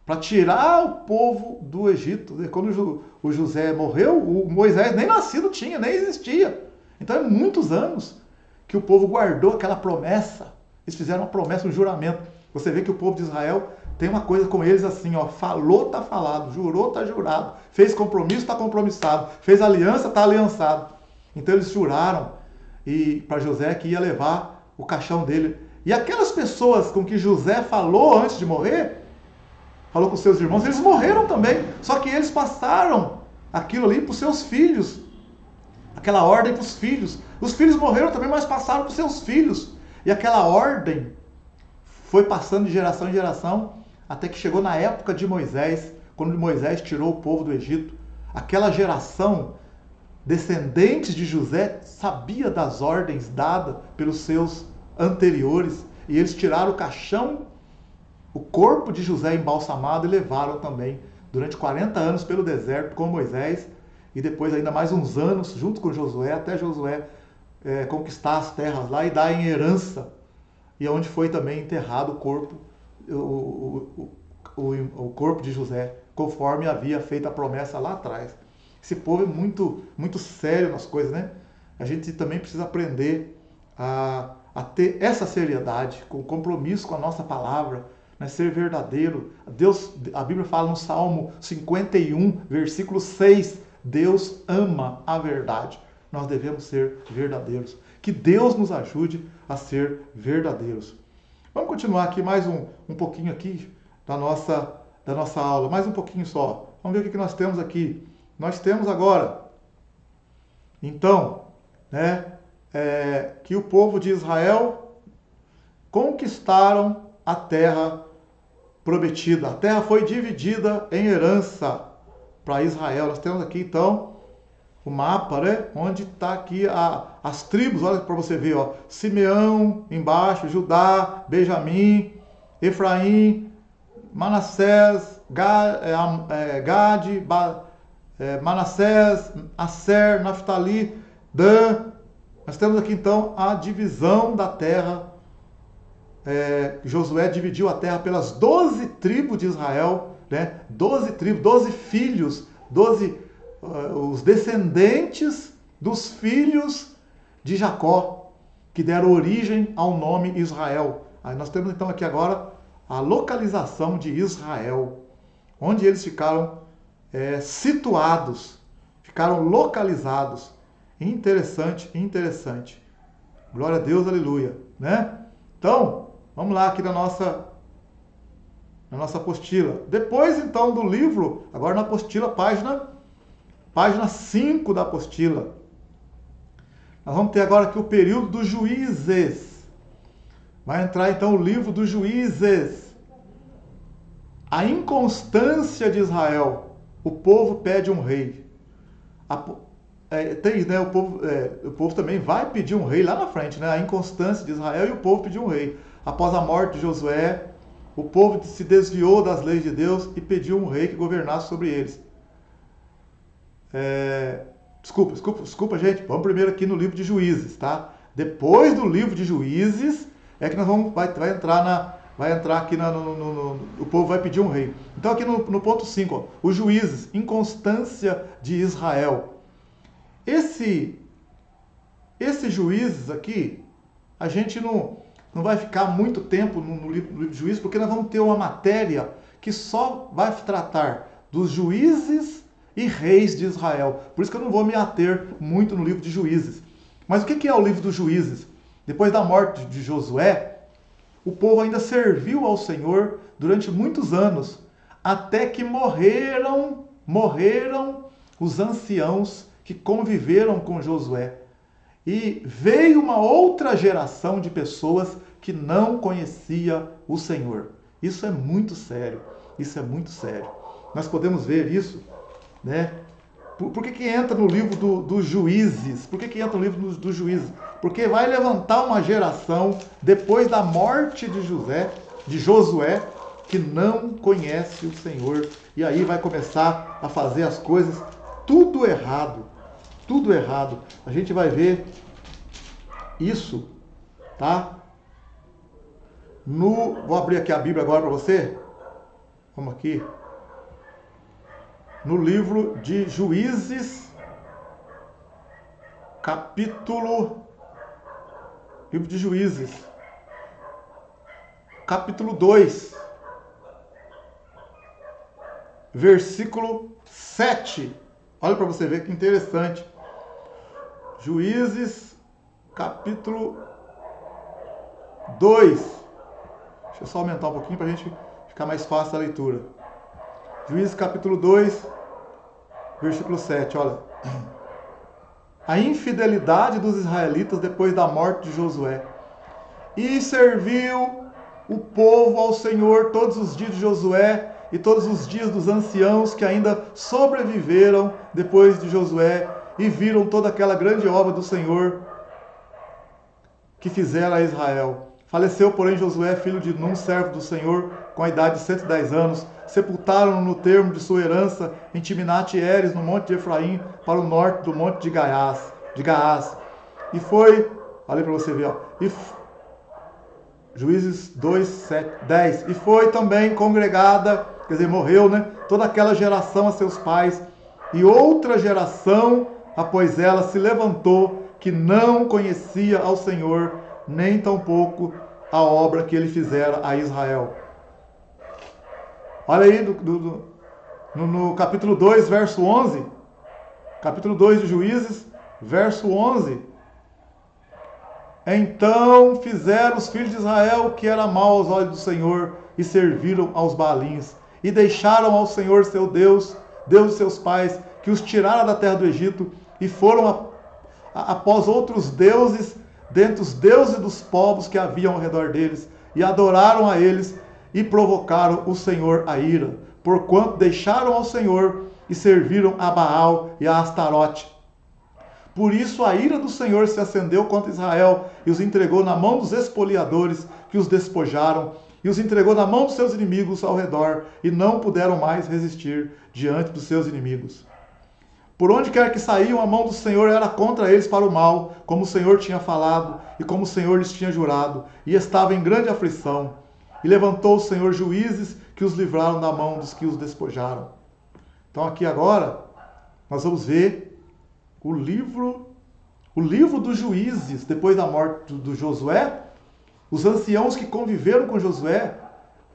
Speaker 1: para tirar o povo do Egito. Quando o José morreu, o Moisés nem nascido tinha, nem existia. Então é muitos anos que o povo guardou aquela promessa. Eles fizeram uma promessa, um juramento. Você vê que o povo de Israel tem uma coisa com eles assim, ó, falou, tá falado, jurou, tá jurado, fez compromisso, tá compromissado, fez aliança, tá aliançado. Então eles juraram para José que ia levar o caixão dele. E aquelas pessoas com que José falou antes de morrer, falou com seus irmãos, eles morreram também. Só que eles passaram aquilo ali para os seus filhos. Aquela ordem para os filhos. Os filhos morreram também, mas passaram para os seus filhos. E aquela ordem foi passando de geração em geração, até que chegou na época de Moisés, quando Moisés tirou o povo do Egito. Aquela geração, descendentes de José, sabia das ordens dadas pelos seus anteriores, e eles tiraram o caixão, o corpo de José embalsamado, e levaram também durante 40 anos pelo deserto com Moisés, e depois ainda mais uns anos junto com Josué, até Josué conquistar as terras lá e dar em herança, e onde foi também enterrado o corpo, o corpo de José, conforme havia feito a promessa lá atrás. Esse povo é muito, muito sério nas coisas, né? A gente também precisa aprender a ter essa seriedade, com compromisso com a nossa palavra, né? Ser verdadeiro. Deus, a Bíblia fala no Salmo 51, versículo 6, Deus ama a verdade. nós devemos ser verdadeiros. Que Deus nos ajude a ser verdadeiros. Vamos continuar aqui mais um pouquinho aqui da nossa aula, mais um pouquinho só. Vamos ver o que nós temos aqui. Nós temos agora, então, que o povo de Israel conquistaram a terra prometida. A terra foi dividida em herança para Israel. Nós temos aqui, então, o mapa, né? Onde está aqui as tribos, olha para você ver, ó. Simeão embaixo, Judá, Benjamim, Efraim, Manassés, Gade, Manassés, Asser, Naftali, Dan. Nós temos aqui então a divisão da terra. Josué dividiu a terra pelas 12 tribos de Israel, né? 12 tribos, 12 filhos, 12 os descendentes dos filhos de Jacó, que deram origem ao nome Israel. Aí nós temos então aqui agora a localização de Israel, onde eles ficaram situados, ficaram localizados. Interessante, interessante. Glória a Deus, aleluia, né? Então, vamos lá aqui na nossa apostila. Depois então do livro, agora na apostila, página 5 da apostila. Nós vamos ter agora aqui o período dos juízes. Vai entrar então o livro dos juízes. A inconstância de Israel. O povo pede um rei. O povo também vai pedir um rei lá na frente, né? A inconstância de Israel e o povo pediu um rei. Após a morte de Josué, o povo se desviou das leis de Deus e pediu um rei que governasse sobre eles. Desculpa, gente. Vamos primeiro aqui no livro de Juízes, tá? Depois do livro de Juízes é que nós vai entrar aqui o povo vai pedir um rei. Então aqui no ponto 5, ó, os juízes, inconstância de Israel. Esses juízes aqui, a gente não vai ficar muito tempo no livro de Juízes, porque nós vamos ter uma matéria que só vai tratar dos juízes e reis de Israel. Por isso que eu não vou me ater muito no livro de Juízes. Mas o que é o livro dos Juízes? Depois da morte de Josué, o povo ainda serviu ao Senhor durante muitos anos, até que morreram os anciãos que conviveram com Josué. E veio uma outra geração de pessoas que não conhecia o Senhor. Isso é muito sério. Isso é muito sério. Nós podemos ver isso, né? Por que entra no livro dos juízes? Por que entra no livro dos juízes? Porque vai levantar uma geração, depois da morte de Josué, que não conhece o Senhor. E aí vai começar a fazer as coisas tudo errado. Tudo errado. A gente vai ver isso, tá? Vou abrir aqui a Bíblia agora para você. Vamos aqui. No livro de Juízes, livro de Juízes, capítulo 2, versículo 7. Olha para você ver que interessante. Juízes, capítulo 2. Deixa eu só aumentar um pouquinho para a gente ficar mais fácil a leitura. Juízes, capítulo 2, versículo 7. Olha. A infidelidade dos israelitas depois da morte de Josué. E serviu o povo ao Senhor todos os dias de Josué e todos os dias dos anciãos que ainda sobreviveram depois de Josué e viram toda aquela grande obra do Senhor que fizera a Israel. Faleceu, porém, Josué, filho de Num, servo do Senhor, com a idade de 110 anos. Sepultaram-no no termo de sua herança em Timnat-Heres, no monte de Efraim, para o norte do monte de Gaás. E foi, olha para você ver, ó, Juízes 2, 7, 10. E foi também congregada, quer dizer, morreu, né? Toda aquela geração a seus pais. E outra geração, após ela, se levantou, que não conhecia ao Senhor, nem tampouco a obra que ele fizera a Israel. Olha aí, no capítulo 2, verso 11, capítulo 2 de Juízes, Verso 11. Então fizeram os filhos de Israel o que era mal aos olhos do Senhor, e serviram aos Baalins, e deixaram ao Senhor seu Deus, Deus de seus pais, que os tirara da terra do Egito, e foram após outros deuses, dentre os deuses dos povos que haviam ao redor deles, e adoraram a eles, e provocaram o Senhor a ira, porquanto deixaram ao Senhor, e serviram a Baal e a Astarote. Por isso a ira do Senhor se acendeu contra Israel, e os entregou na mão dos espoliadores, que os despojaram, e os entregou na mão dos seus inimigos ao redor, e não puderam mais resistir diante dos seus inimigos. Por onde quer que saíam, a mão do Senhor era contra eles para o mal, como o Senhor tinha falado, e como o Senhor lhes tinha jurado, e estava em grande aflição. E levantou o Senhor juízes, que os livraram da mão dos que os despojaram. Então aqui agora, nós vamos ver o livro dos juízes, depois da morte do Josué. Os anciãos que conviveram com Josué,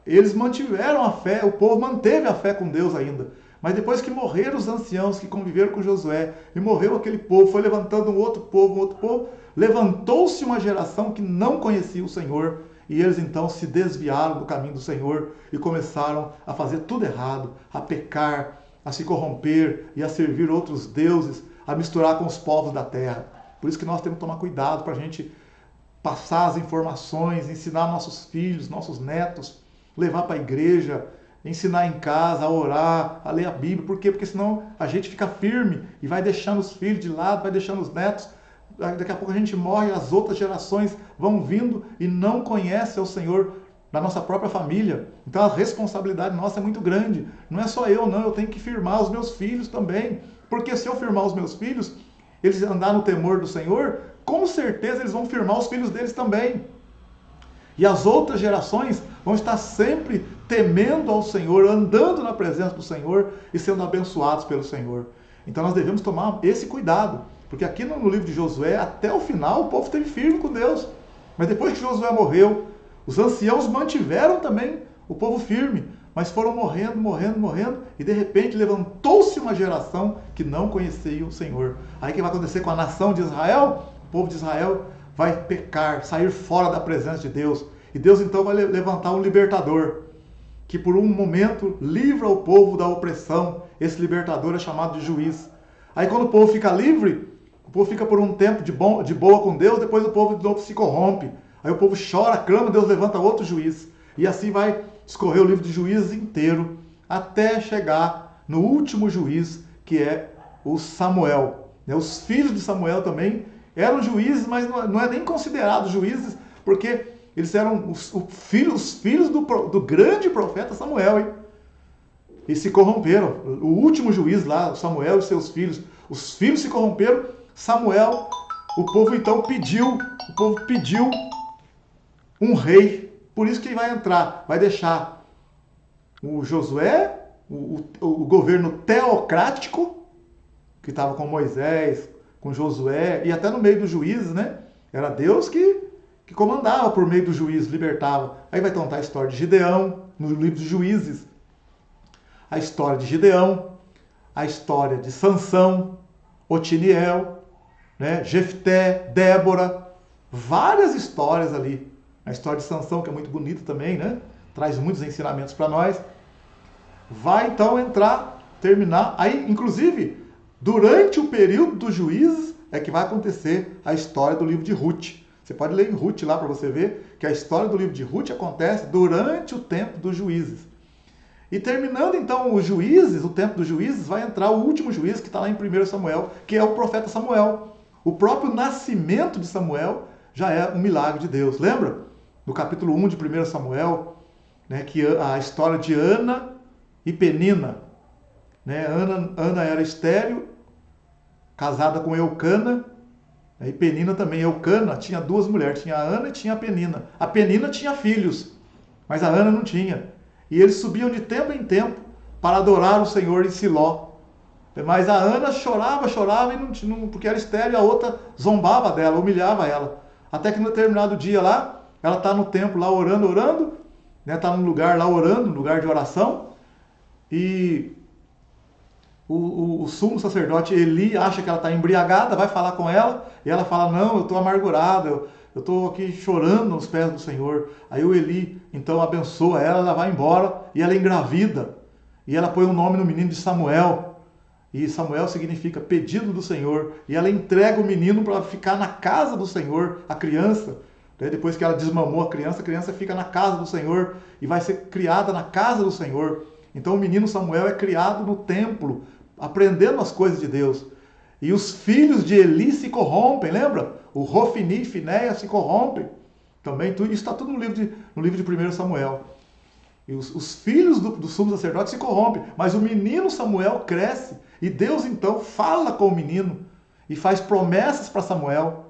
Speaker 1: eles mantiveram a fé, o povo manteve a fé com Deus ainda. Mas depois que morreram os anciãos que conviveram com Josué, e morreu aquele povo, foi levantando um outro povo, levantou-se uma geração que não conhecia o Senhor, e eles então se desviaram do caminho do Senhor e começaram a fazer tudo errado, a pecar, a se corromper e a servir outros deuses, a misturar com os povos da terra. Por isso que nós temos que tomar cuidado para a gente passar as informações, ensinar nossos filhos, nossos netos, levar para a igreja, ensinar em casa, a orar, a ler a Bíblia. Por quê? Porque senão a gente fica firme e vai deixando os filhos de lado, vai deixando os netos. Daqui a pouco a gente morre, as outras gerações vão vindo e não conhecem o Senhor da nossa própria família. Então a responsabilidade nossa é muito grande. Não é só eu, não. Eu tenho que firmar os meus filhos também. Porque se eu firmar os meus filhos, eles andar no temor do Senhor, com certeza eles vão firmar os filhos deles também. E as outras gerações vão estar sempre temendo ao Senhor, andando na presença do Senhor e sendo abençoados pelo Senhor. Então nós devemos tomar esse cuidado. Porque aqui no livro de Josué, até o final, o povo esteve firme com Deus. Mas depois que Josué morreu, os anciãos mantiveram também o povo firme. Mas foram morrendo. E de repente levantou-se uma geração que não conhecia o Senhor. Aí o que vai acontecer com a nação de Israel? O povo de Israel vai pecar, sair fora da presença de Deus. E Deus então vai levantar um libertador, que por um momento livra o povo da opressão. Esse libertador é chamado de juiz. Aí quando o povo fica livre, o povo fica por um tempo de boa com Deus, depois o povo de novo se corrompe. Aí o povo chora, clama, Deus levanta outro juiz. E assim vai escorrer o livro de Juízes inteiro, até chegar no último juiz, que é o Samuel. Os filhos de Samuel também eram juízes, mas não é nem considerados juízes, porque eles eram os filhos do grande profeta Samuel, hein? E se corromperam. O último juiz lá, Samuel e seus filhos, os filhos se corromperam. Samuel, o povo então pediu um rei. Por isso que ele vai entrar, vai deixar o Josué, o governo teocrático, que estava com Moisés, com Josué, e até no meio dos juízes, né? Era Deus que comandava por meio dos juízes, libertava. Aí vai contar a história de Gideão, no livro dos Juízes. A história de Gideão, a história de Sansão, Otiniel, né? Jefté, Débora, várias histórias ali. A história de Sansão, que é muito bonita também, né? Traz muitos ensinamentos para nós. Vai então terminar. Aí, inclusive, durante o período dos juízes, é que vai acontecer a história do livro de Ruth. Você pode ler em Ruth lá para você ver que a história do livro de Ruth acontece durante o tempo dos juízes. E terminando então os juízes, o tempo dos juízes, vai entrar o último juiz que está lá em 1 Samuel, que é o profeta Samuel. O próprio nascimento de Samuel já é um milagre de Deus. Lembra? No capítulo 1 de 1 Samuel, né, que a história de Ana e Penina. Né? Ana era estéril, casada com Eucana, e Penina também. Eucana tinha duas mulheres, tinha a Ana e tinha a Penina. A Penina tinha filhos, mas a Ana não tinha. E eles subiam de tempo em tempo para adorar o Senhor em Siló. Mas a Ana chorava e não, porque era estéril, e a outra zombava dela, humilhava ela. Até que no determinado dia lá, ela está no templo lá orando, né? Está num lugar lá orando, num lugar de oração, e o sumo sacerdote Eli acha que ela está embriagada, vai falar com ela, e ela fala, não, eu estou amargurada, eu estou aqui chorando aos pés do Senhor. Aí o Eli, então, abençoa ela, ela vai embora, e ela é engravida. E ela põe o nome no menino de Samuel. E Samuel significa pedido do Senhor. E ela entrega o menino para ficar na casa do Senhor, a criança. Depois que ela desmamou a criança fica na casa do Senhor e vai ser criada na casa do Senhor. Então o menino Samuel é criado no templo, aprendendo as coisas de Deus. E os filhos de Eli se corrompem, lembra? O Hofni e Finéias se corrompem. Também isso está tudo no livro de 1 Samuel. E os filhos do sumo sacerdote se corrompem, mas o menino Samuel cresce. E Deus então fala com o menino e faz promessas para Samuel.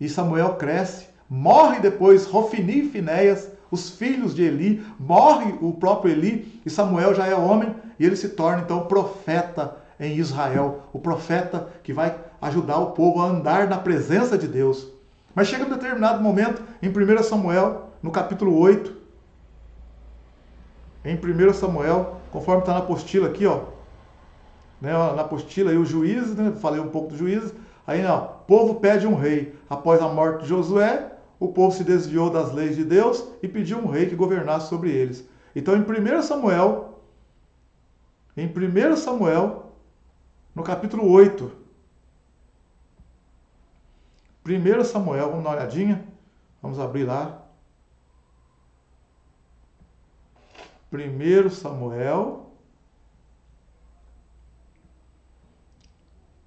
Speaker 1: E Samuel cresce, morre depois Hofni e Finéias, os filhos de Eli, morre o próprio Eli, e Samuel já é homem, e ele se torna então profeta em Israel, o profeta que vai ajudar o povo a andar na presença de Deus. Mas chega um determinado momento, em 1 Samuel, no capítulo 8, em 1 Samuel, conforme está na apostila aqui, ó, né, na apostila aí os juízes, né, falei um pouco dos juízes, aí ó, o povo pede um rei. Após a morte de Josué, o povo se desviou das leis de Deus e pediu um rei que governasse sobre eles. Então em 1 Samuel, no capítulo 8, 1 Samuel, vamos dar uma olhadinha, vamos abrir lá. 1 Samuel,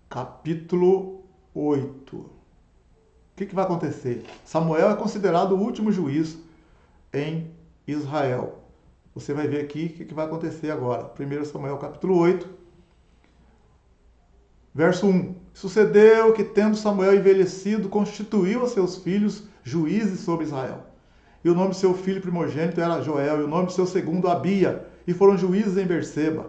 Speaker 1: capítulo 8. O que vai acontecer? Samuel é considerado o último juiz em Israel. Você vai ver aqui o que vai acontecer agora. 1 Samuel, capítulo 8, verso 1. Sucedeu que, tendo Samuel envelhecido, constituiu a seus filhos juízes sobre Israel. E o nome de seu filho primogênito era Joel, e o nome de seu segundo Abia, e foram juízes em Berseba.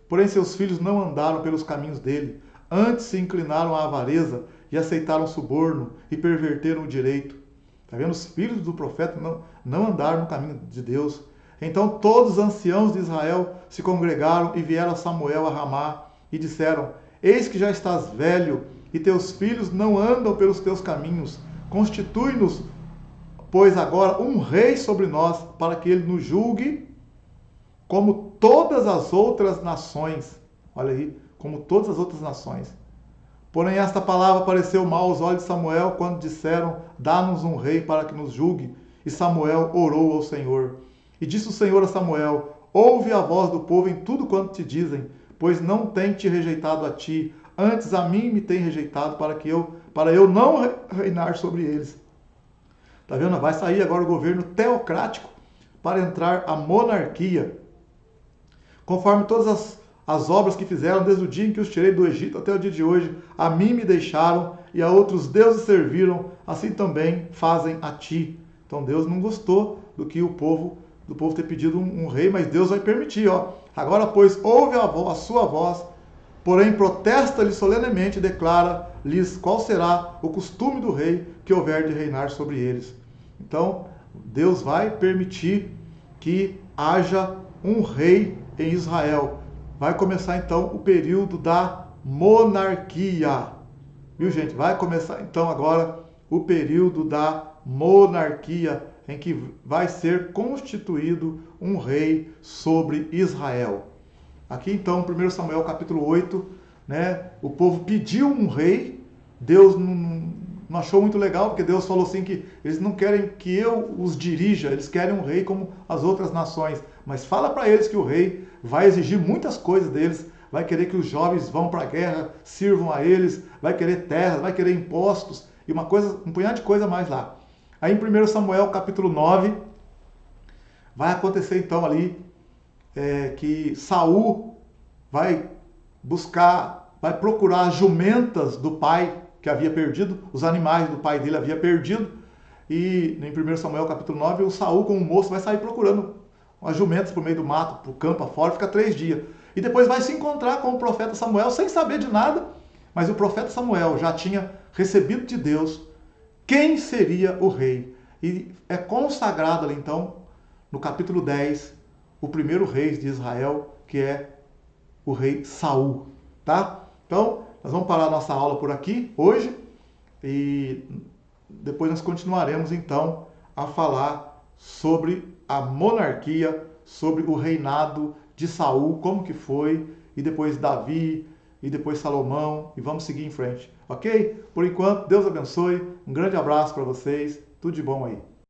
Speaker 1: Porém seus filhos não andaram pelos caminhos dele, antes se inclinaram à avareza, e aceitaram suborno, e perverteram o direito. Está vendo? Os filhos do profeta não andaram no caminho de Deus. Então todos os anciãos de Israel se congregaram e vieram a Samuel a Ramá, e disseram, eis que já estás velho, e teus filhos não andam pelos teus caminhos. Constitui-nos, pois agora um rei sobre nós, para que ele nos julgue como todas as outras nações. Olha aí, como todas as outras nações. Porém esta palavra pareceu mal aos olhos de Samuel, quando disseram, dá-nos um rei para que nos julgue. E Samuel orou ao Senhor. E disse o Senhor a Samuel, ouve a voz do povo em tudo quanto te dizem, pois não tem te rejeitado a ti, antes a mim me tem rejeitado, para eu não reinar sobre eles. Está vendo? Vai sair agora o governo teocrático para entrar a monarquia. Conforme todas as obras que fizeram desde o dia em que os tirei do Egito até o dia de hoje, a mim me deixaram e a outros deuses serviram, assim também fazem a ti. Então Deus não gostou do povo ter pedido um rei, mas Deus vai permitir. Ó. Agora, pois, ouve a sua voz, porém protesta-lhe solenemente e declara-lhes qual será o costume do rei que houver de reinar sobre eles. Então, Deus vai permitir que haja um rei em Israel. Vai começar, então, o período da monarquia. Viu, gente? Vai começar, então, agora o período da monarquia, em que vai ser constituído um rei sobre Israel. Aqui, então, 1 Samuel, capítulo 8, né? O povo pediu um rei, Deus não achou muito legal, porque Deus falou assim que eles não querem que eu os dirija, eles querem um rei como as outras nações. Mas fala para eles que o rei vai exigir muitas coisas deles, vai querer que os jovens vão para a guerra, sirvam a eles, vai querer terras, vai querer impostos, e um punhado de coisa mais lá. Aí em 1 Samuel, capítulo 9, vai acontecer então ali que Saul vai procurar as jumentas do pai que havia perdido, os animais do pai dele havia perdido, e em 1 Samuel capítulo 9, o Saul com o moço vai sair procurando as jumentas por meio do mato, por campo afora, fica 3 dias. E depois vai se encontrar com o profeta Samuel sem saber de nada, mas o profeta Samuel já tinha recebido de Deus quem seria o rei. E é consagrado ali então, no capítulo 10, o primeiro rei de Israel, que é o rei Saul. tá? Então, nós vamos parar a nossa aula por aqui hoje e depois nós continuaremos então a falar sobre a monarquia, sobre o reinado de Saul, como que foi, e depois Davi, e depois Salomão, e vamos seguir em frente, ok? Por enquanto, Deus abençoe, um grande abraço para vocês, tudo de bom aí.